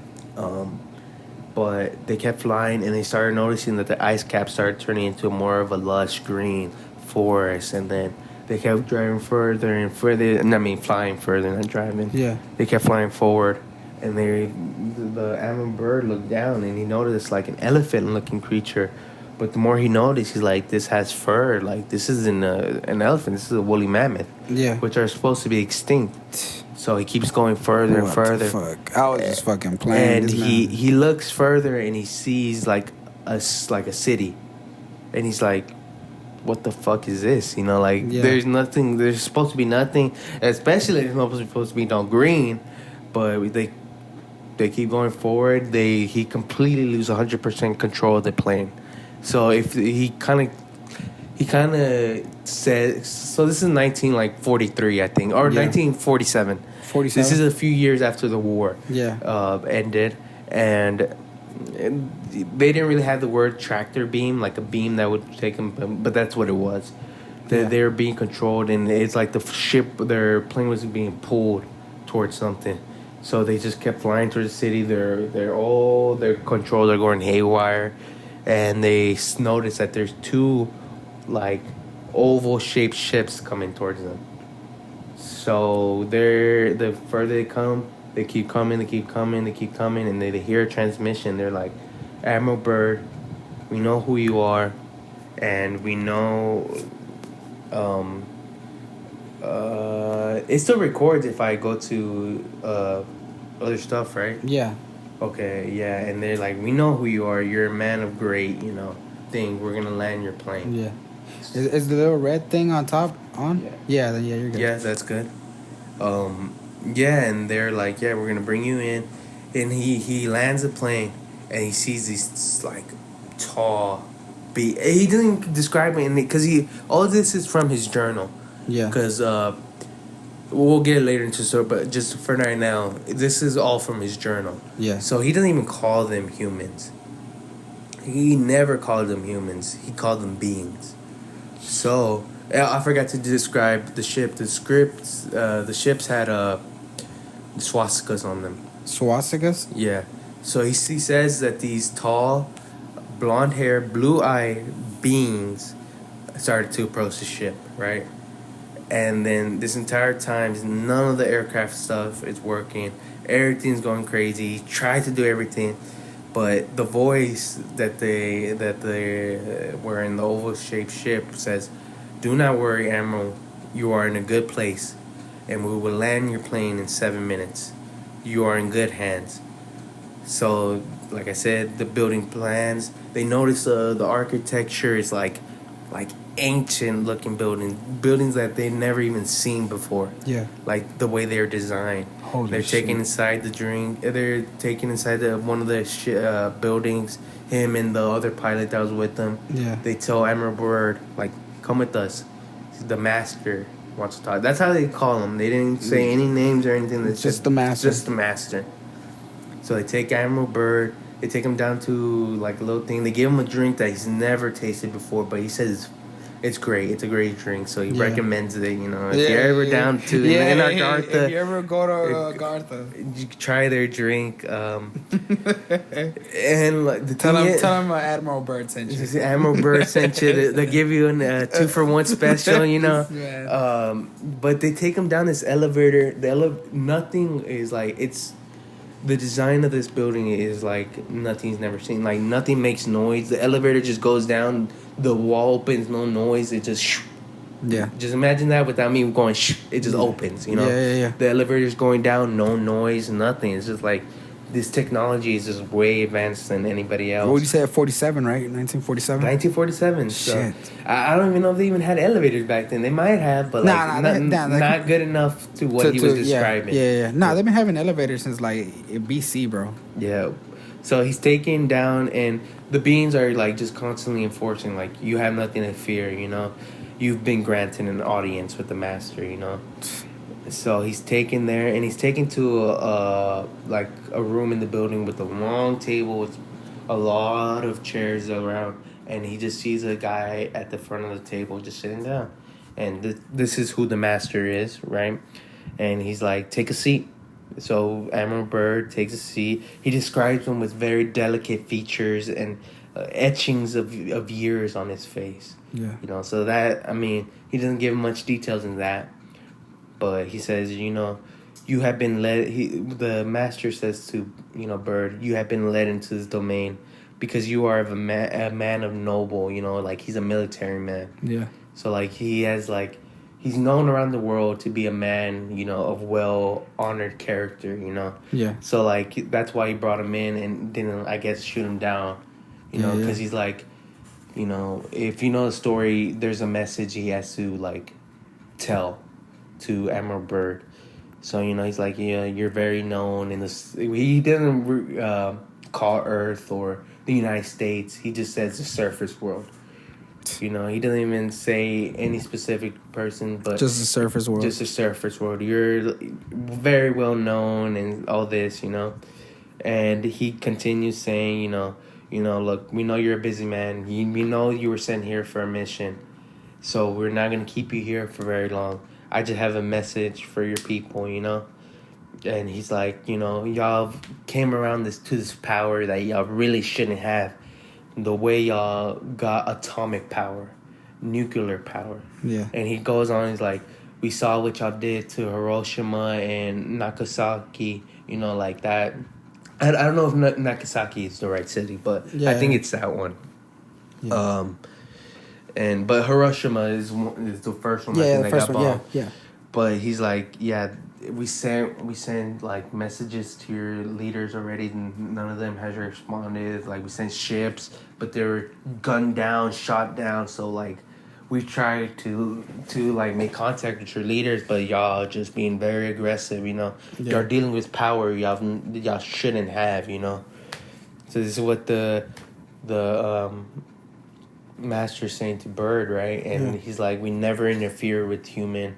But they kept flying, and they started noticing that the ice cap started turning into more of a lush green forest, and then they kept driving further and further. I mean, flying further, not driving. Yeah. They kept flying forward, and the Admiral Byrd looked down, and he noticed like an elephant-looking creature. But the more he noticed, he's like, this has fur. Like, this isn't an elephant. This is a woolly mammoth. Yeah. Which are supposed to be extinct. So he keeps going further and further. Fuck? I was just fucking playing. And he looks further, and he sees like a city, and he's like, what the fuck is this? You know, like, there's nothing, there's supposed to be nothing, especially there's not supposed to be no green, but they keep going forward. He completely loses 100% control of the plane. So if he kind of said, so this is 1943, I think, or 1947. 47. This is a few years after the war ended, and they didn't really have the word tractor beam, like a beam that would take them, but that's what it was. They were being controlled, and it's like their plane was being pulled towards something. So they just kept flying towards the city. Their controls are going haywire, and they notice that there's two like oval-shaped ships coming towards them. So the further they come, they keep coming, and they hear a transmission. They're like, Admiral Byrd, we know who you are, and we know it still records if I go to other stuff, right? Yeah. Okay, yeah, and they're like, we know who you are. You're a man of great, you know, thing. We're gonna land your plane. Yeah. Is the little red thing on top on? Yeah, you're good. Yeah, that's good. Yeah, and they're like, yeah, we're gonna bring you in, and he lands the plane, and he sees these like tall, he didn't describe it because all of this is from his journal. Yeah. Because we'll get it later into the story, but just for right now, this is all from his journal. Yeah. So he doesn't even call them humans. He never called them humans. He called them beings. So I forgot to describe the ship. The ships had swastikas on them. Swastikas? Yeah. So he says that these tall, blonde-haired, blue-eyed beings started to approach the ship, right? And then this entire time, none of the aircraft stuff is working. Everything's going crazy. He tried to do everything, but the voice that they were in the oval-shaped ship says, "Do not worry, Admiral. You are in a good place, and we will land your plane in 7 minutes. You are in good hands." So, like I said, the building plans. They notice the architecture is like ancient looking buildings that they've never even seen before. Yeah. Like the way they're designed. They're taking inside the drink. They're taking inside one of the buildings. Him and the other pilot that was with them. Yeah. They tell Admiral Byrd, like, come with us. The master wants to talk. That's how they call him. They didn't say any names or anything. It's just the master. Just the master. So they take Admiral Byrd. They take him down to like a little thing. They give him a drink that he's never tasted before, but he says it's great. It's a great drink, so he recommends it. You know, if you're ever down to in Agartha, if you ever go to Agartha, you try their drink. And like tell him Admiral Byrd sent you. Admiral Byrd sent you. They give you a 2-for-1 special. You know, but they take him down this elevator. Nothing is like it's. The design of this building is like nothing's never seen. Like nothing makes noise. The elevator just goes down. The wall opens, no noise. It just Just imagine that without me going it just opens. You know. Yeah. The elevator's going down, no noise, nothing. It's just like this technology is just way advanced than anybody else. What would you say at 47, right? 1947? 1947. So shit. I don't even know if they even had elevators back then. They might have, but not good enough to what he was describing. Yeah. Nah, they've been having elevators since like BC, bro. Yeah. So he's taken down, and the beings are like just constantly enforcing, like, you have nothing to fear, you know? You've been granted an audience with the master, you know? So he's taken there, and he's taken to a room in the building with a long table with a lot of chairs around, and he just sees a guy at the front of the table just sitting down, and this is who the master is, right? And he's like, take a seat. So Admiral Byrd takes a seat. He describes him with very delicate features and etchings of years on his face. Yeah, you know. So that, I mean, he doesn't give much details in that. But he says, you know, you have been led. The master says to, you know, Byrd, you have been led into this domain because you are a man of noble. You know, like he's a military man. Yeah. So like he has like he's known around the world to be a man, you know, of well honored character. You know. Yeah. So like that's why he brought him in and didn't, I guess, shoot him down. You know, because he's like, you know, if you know the story, there's a message he has to like tell to Admiral Byrd. So, you know, he's like, yeah, you're very known in this. He doesn't call Earth or the United States. He just says the surface world. You know, he doesn't even say any specific person, but just the surface world. Just the surface world. You're very well known and all this, you know. And he continues saying, you know, look, we know you're a busy man. We know you were sent here for a mission. So we're not going to keep you here for very long. I just have a message for your people, you know? And he's like, you know, y'all came around to this power that y'all really shouldn't have. The way y'all got atomic power, nuclear power. Yeah. And he goes on, he's like, we saw what y'all did to Hiroshima and Nagasaki, you know, like that. I don't know if Nagasaki is the right city, but I think it's that one. Yeah. But Hiroshima is the first one. Yeah, the first one. Yeah. But he's like, yeah, we sent like messages to your leaders already, and none of them has responded. Like we sent ships, but they were gunned down, shot down. So like, we tried to like make contact with your leaders, but y'all just being very aggressive. You know, y'all dealing with power y'all shouldn't have. You know, so this is what the master's saying to Byrd, right? And he's like, we never interfere with human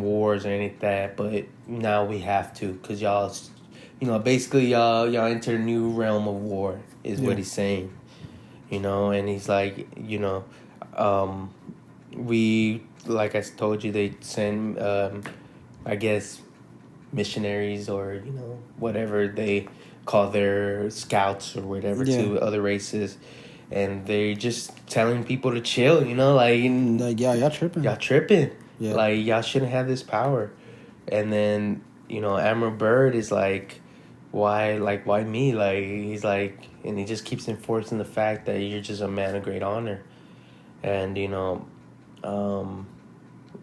wars or anything like that, but now we have to, because y'all, you know, basically y'all enter a new realm of war is what he's saying, you know. And he's like, you know, we, like I told you, they send I guess missionaries, or, you know, whatever they call their scouts or whatever, to other races. And they're just telling people to chill, you know, like y'all tripping. Y'all tripping. Yeah. Like, y'all shouldn't have this power. And then, you know, Admiral Byrd is like, why me? Like, he's like, and he just keeps enforcing the fact that you're just a man of great honor. And, you know, I'm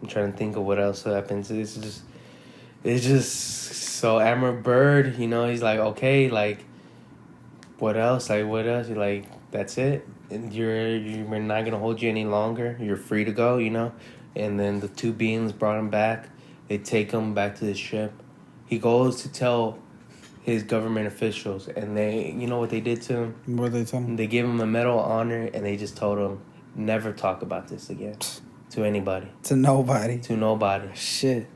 trying to think of what else happens. It's just, so Admiral Byrd, you know, he's like, okay, like, what else? Like, what else? Like, that's it. And we're not gonna hold you any longer. You're free to go, you know. And then the two beings brought him back. They take him back to the ship. He goes to tell his government officials, and they, you know what they did to him? What did they tell him? They gave him a medal of honor, and they just told him, never talk about this again to anybody. To nobody. To nobody. Shit.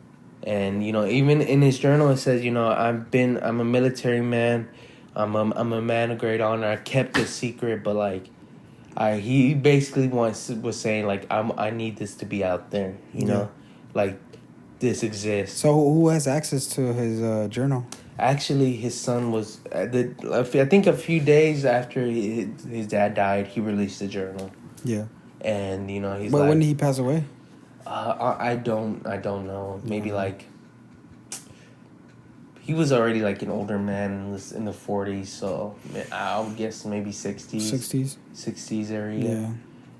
And, you know, even in his journal, it says, you know, I'm a military man. I'm a man of great honor. I kept it secret, but, like, he basically was saying, like, I need this to be out there, you know? Like, this exists. So who has access to his journal? Actually, his son was... I think a few days after his dad died, he released the journal. Yeah. And, you know, he's But when did he pass away? I don't know. Maybe, like... He was already, like, an older man in the 40s, so I would guess maybe 60s. 60s? 60s area. Yeah.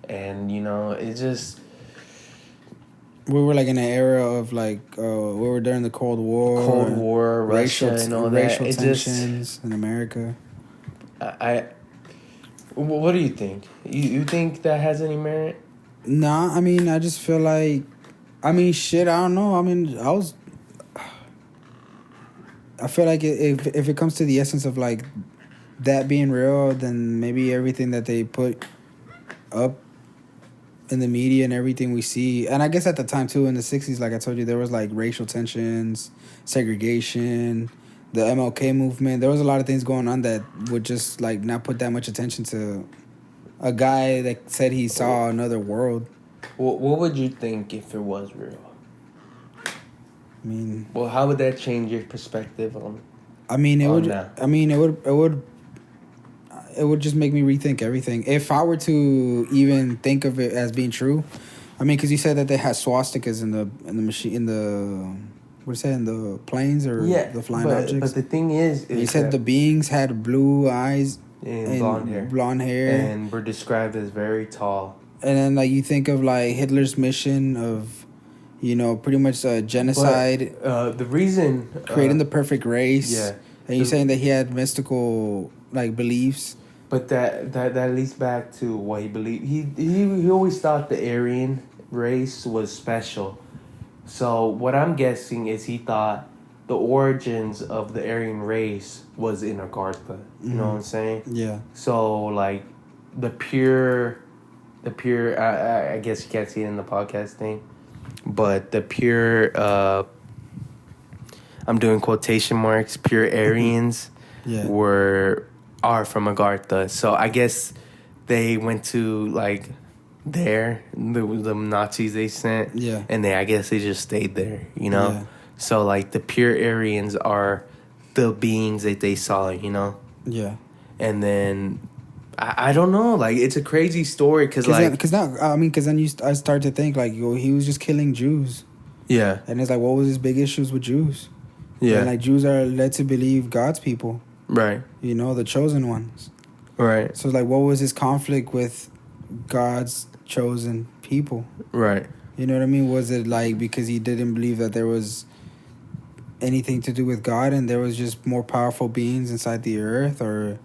And, you know, it just... We were, like, in an era of, like, we were during the Cold War. Russia, and all that. Racial tensions in America. What do you think? You think that has any merit? Nah, I mean, I just feel like... I mean, shit, I don't know. I mean, I feel like if it comes to the essence of, like, that being real, then maybe everything that they put up in the media and everything we see, and I guess at the time, too, in the 60s, like I told you, there was, like, racial tensions, segregation, the MLK movement. There was a lot of things going on that would just, like, not put that much attention to a guy that said he saw another world. What would you think if it was real? I mean, well, how would that change your perspective on? I mean, it would. That? I mean, it would just make me rethink everything. If I were to even think of it as being true, I mean, because you said that they had swastikas in the machine in the planes or the flying objects. But the thing is you said the beings had blue eyes and blonde hair, and were described as very tall. And then, like, you think of, like, Hitler's mission of, you know, pretty much genocide. But, the reason... creating the perfect race. Yeah. And you're saying that he had mystical, like, beliefs. But that leads back to what he believed. He always thought the Aryan race was special. So what I'm guessing is he thought the origins of the Aryan race was in Agartha. You know what I'm saying? Yeah. So, like, the pure... I guess you can't see it in the podcast thing, but the pure, I'm doing quotation marks, pure Aryans are from Agartha. So I guess they went to, like, the Nazis they sent. Yeah. And I guess they just stayed there, you know? Yeah. So, like, the pure Aryans are the beings that they saw, you know? Yeah. And then... I don't know. Like, it's a crazy story because then I start to think, like, he was just killing Jews. Yeah. And it's like, what was his big issues with Jews? Yeah. And, like, Jews are led to believe God's people. Right. You know, the chosen ones. Right. So, like, what was his conflict with God's chosen people? Right. You know what I mean? Was it, like, because he didn't believe that there was anything to do with God and there was just more powerful beings inside the earth, or...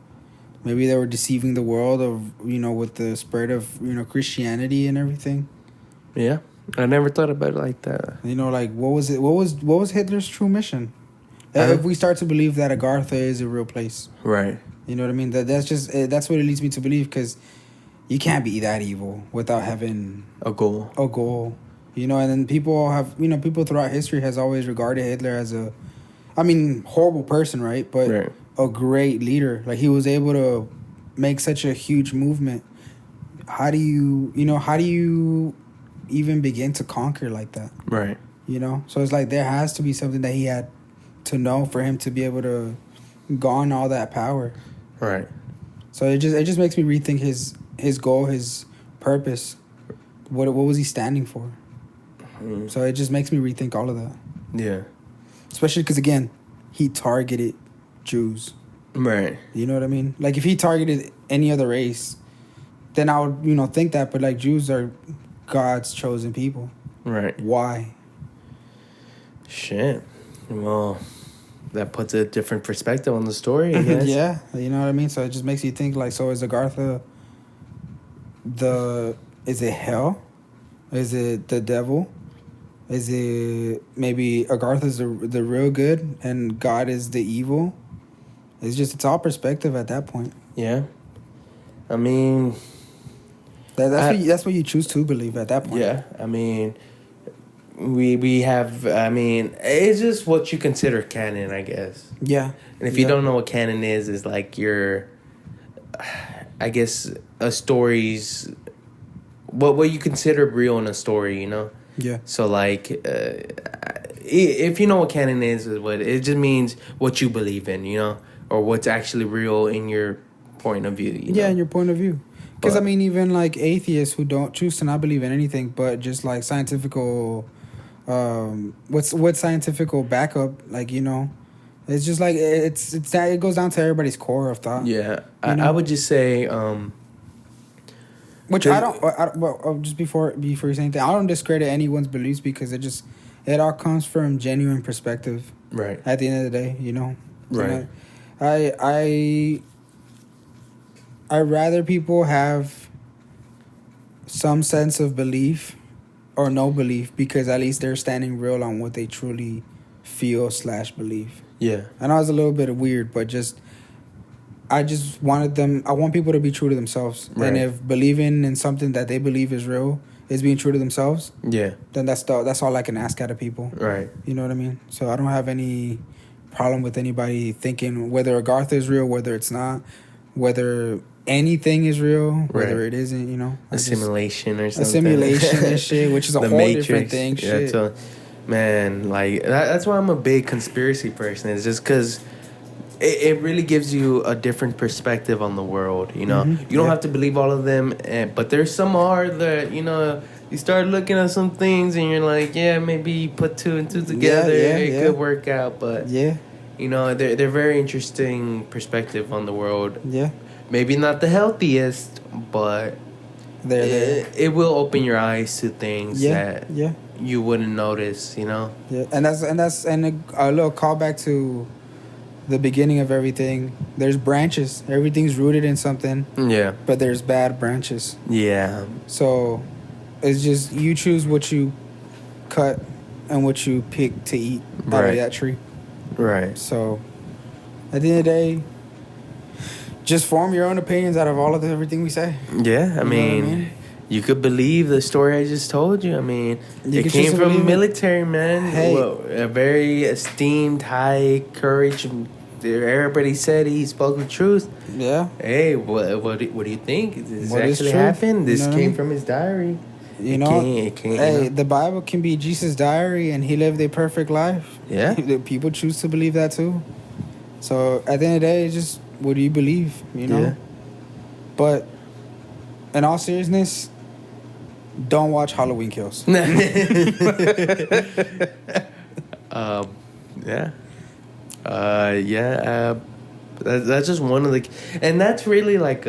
Maybe they were deceiving the world of, you know, with the spread of, you know, Christianity and everything. Yeah. I never thought about it like that. You know, like, what was it? What was Hitler's true mission? If we start to believe that Agartha is a real place. Right. You know what I mean? That's what it leads me to believe, because you can't be that evil without having a goal. You know, and then people throughout history has always regarded Hitler as horrible person, right? But right. A great leader. Like, he was able to make such a huge movement. How do you even begin to conquer like that? Right. You know? So it's like there has to be something that he had to know for him to be able to garner all that power. Right. So it just makes me rethink his goal, his purpose. What was he standing for? Mm. So it just makes me rethink all of that. Yeah. Especially because, again, he targeted Jews. Right. You know what I mean? Like, if he targeted any other race, then I would, you know, think that. But, like, Jews are God's chosen people. Right. Why? Shit. Well, that puts a different perspective on the story, I guess. Yeah. You know what I mean? So it just makes you think, like, so is Agartha is it hell? Is it the devil? Is it maybe Agartha's the real good and God is the evil? It's all perspective at that point. Yeah. I mean, that's what you choose to believe at that point. Yeah. I mean, we have, I mean, it's just what you consider canon, I guess. Yeah. And if you don't know what canon is like your, I guess, a story's, what you consider real in a story, you know? Yeah. So, like, if you know what canon is what it just means what you believe in, you know? Or what's actually real in your point of view, you know? Yeah, in your point of view. Because, I mean, even, like, atheists who don't choose to not believe in anything but just, like, scientifical... what's scientifical backup? Like, you know... It's just, like, it goes down to everybody's core of thought. Yeah. I would just say... Which just before you say anything, I don't discredit anyone's beliefs because it all comes from genuine perspective. Right. At the end of the day, you know? Right. I rather people have some sense of belief or no belief because at least they're standing real on what they truly feel / believe. Yeah. I know it's a little bit weird, but I want people to be true to themselves. Right. And if believing in something that they believe is real is being true to themselves, yeah, then that's all I can ask out of people. Right. You know what I mean? So I don't have any problem with anybody thinking whether Agartha is real, whether it's not, whether anything is real, whether it isn't, you know. A simulation or something. A simulation and shit, which is a whole Matrix. Different thing. Yeah, shit. so, man, like, that's why I'm a big conspiracy person. It's just because it really gives you a different perspective on the world, you know. Mm-hmm. You don't have to believe all of them, but there's some that, you know, you start looking at some things and you're like, yeah, maybe you put 2 and 2 together, it could work out, but, you know, they're very interesting perspective on the world. Yeah. Maybe not the healthiest, but it will open your eyes to things that you wouldn't notice, you know. Yeah, and a little callback to the beginning of everything. There's branches. Everything's rooted in something. Yeah. But there's bad branches. Yeah. So it's just you choose what you cut and what you pick to eat out of that tree. Right. So at the end of the day, just form your own opinions out of all of everything we say. Yeah, I mean, you could believe the story I just told you. I mean, it came from a military man. Hey. A very esteemed, high courage. Everybody said he spoke the truth. Yeah. Hey, what do you think? Did this actually happen? This came from his diary. You know, the Bible can be Jesus' diary, and he lived a perfect life. Yeah. People choose to believe that too. So at the end of the day, it's just what do you believe? You know. Yeah. But in all seriousness, don't watch Halloween Kills. Yeah. That's just one of the, and that's really like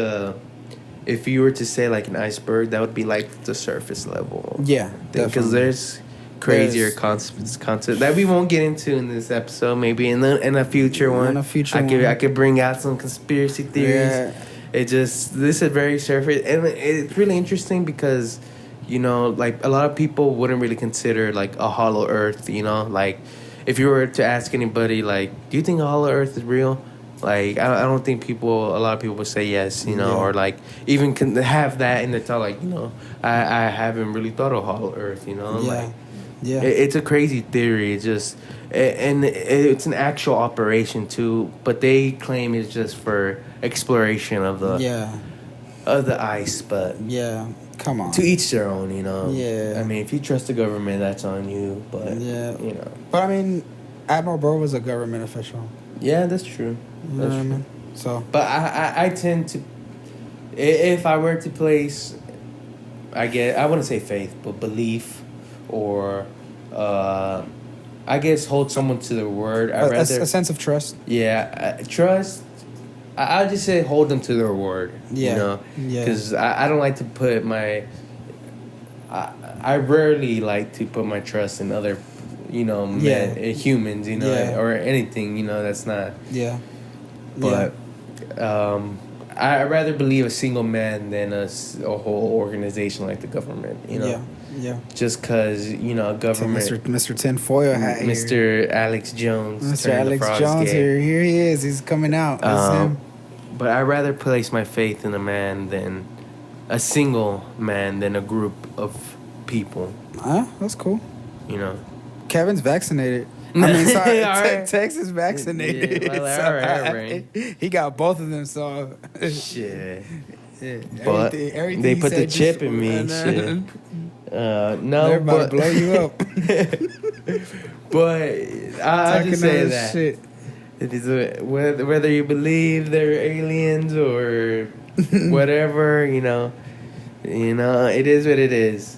if you were to say like an iceberg, that would be like the surface level. Yeah, because there's crazier concepts that we won't get into in this episode. Maybe in a future one. I could bring out some conspiracy theories. Yeah. This is very surface, and it's really interesting because, you know, like a lot of people wouldn't really consider like a hollow Earth. You know, like. If you were to ask anybody, like, do you think a hollow Earth is real? Like, I don't think a lot of people would say yes, you know, or like even can have that in their thought, like, you know, I haven't really thought of hollow Earth, you know, like, it's a crazy theory. It's just, and it's an actual operation too, but they claim it's just for exploration of the ice, but come on. To each their own, you know. Yeah. I mean, if you trust the government, that's on you. But you know. But I mean, Admiral Burr was a government official. Yeah, that's true. That's true. I mean? So. But I tend to, if I were to place, I wouldn't say faith, but belief, or, I guess hold someone to their word. A sense of trust. Yeah, trust. I'll just say hold them to their word, you know, because I don't like to put I rarely like to put my trust in other, you know, humans, you know, or anything, you know, that's not. Yeah. But I'd rather believe a single man than a whole organization like the government, you know? Yeah. Just because, you know, government... So Mr. Tinfoil hat Mr. here. Alex Jones. Mr. Alex Jones here he is. He's coming out. That's him. But I'd rather place my faith in a man than... a single man than a group of people. That's cool. You know? Kevin's vaccinated. I mean, sorry, right. Tex is vaccinated. Yeah, well, so all right. He got both of them, so... Shit. Yeah, but everything they put the chip in me. Shit. No, they're about to blow you up. But I'll just say that. Shit. It is whether you believe they're aliens or whatever, you know, it is what it is.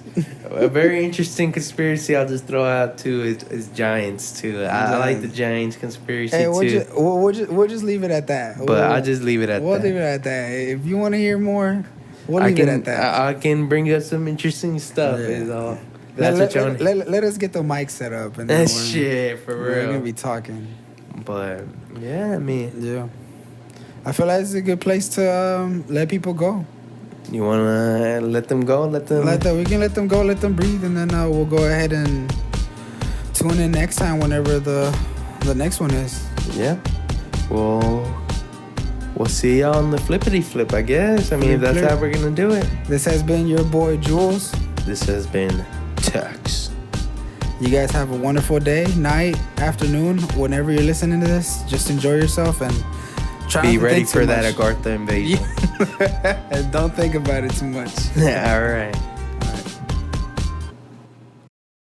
A very interesting conspiracy I'll just throw out too is giants too. I like the giants conspiracy too. We'll just leave it at that. But I'll just leave it at that. We'll leave it at that. If you want to hear more, we'll leave it at that. I can bring up some interesting stuff. Yeah. Is all. Let us get the mic set up and then shit for real. We're gonna be talking. But yeah, I mean, yeah, I feel like it's a good place to let people go. You wanna let them go? We can let them go, let them breathe, and then we'll go ahead and tune in next time whenever the next one is. Yeah. We'll see y'all on the flippity flip, I guess. I mean, that's how we're gonna do it. This has been your boy Julz. This has been Tex. You guys have a wonderful day, night, afternoon, whenever you're listening to this. Just enjoy yourself and be ready for that Agartha invasion. And don't think about it too much. All right.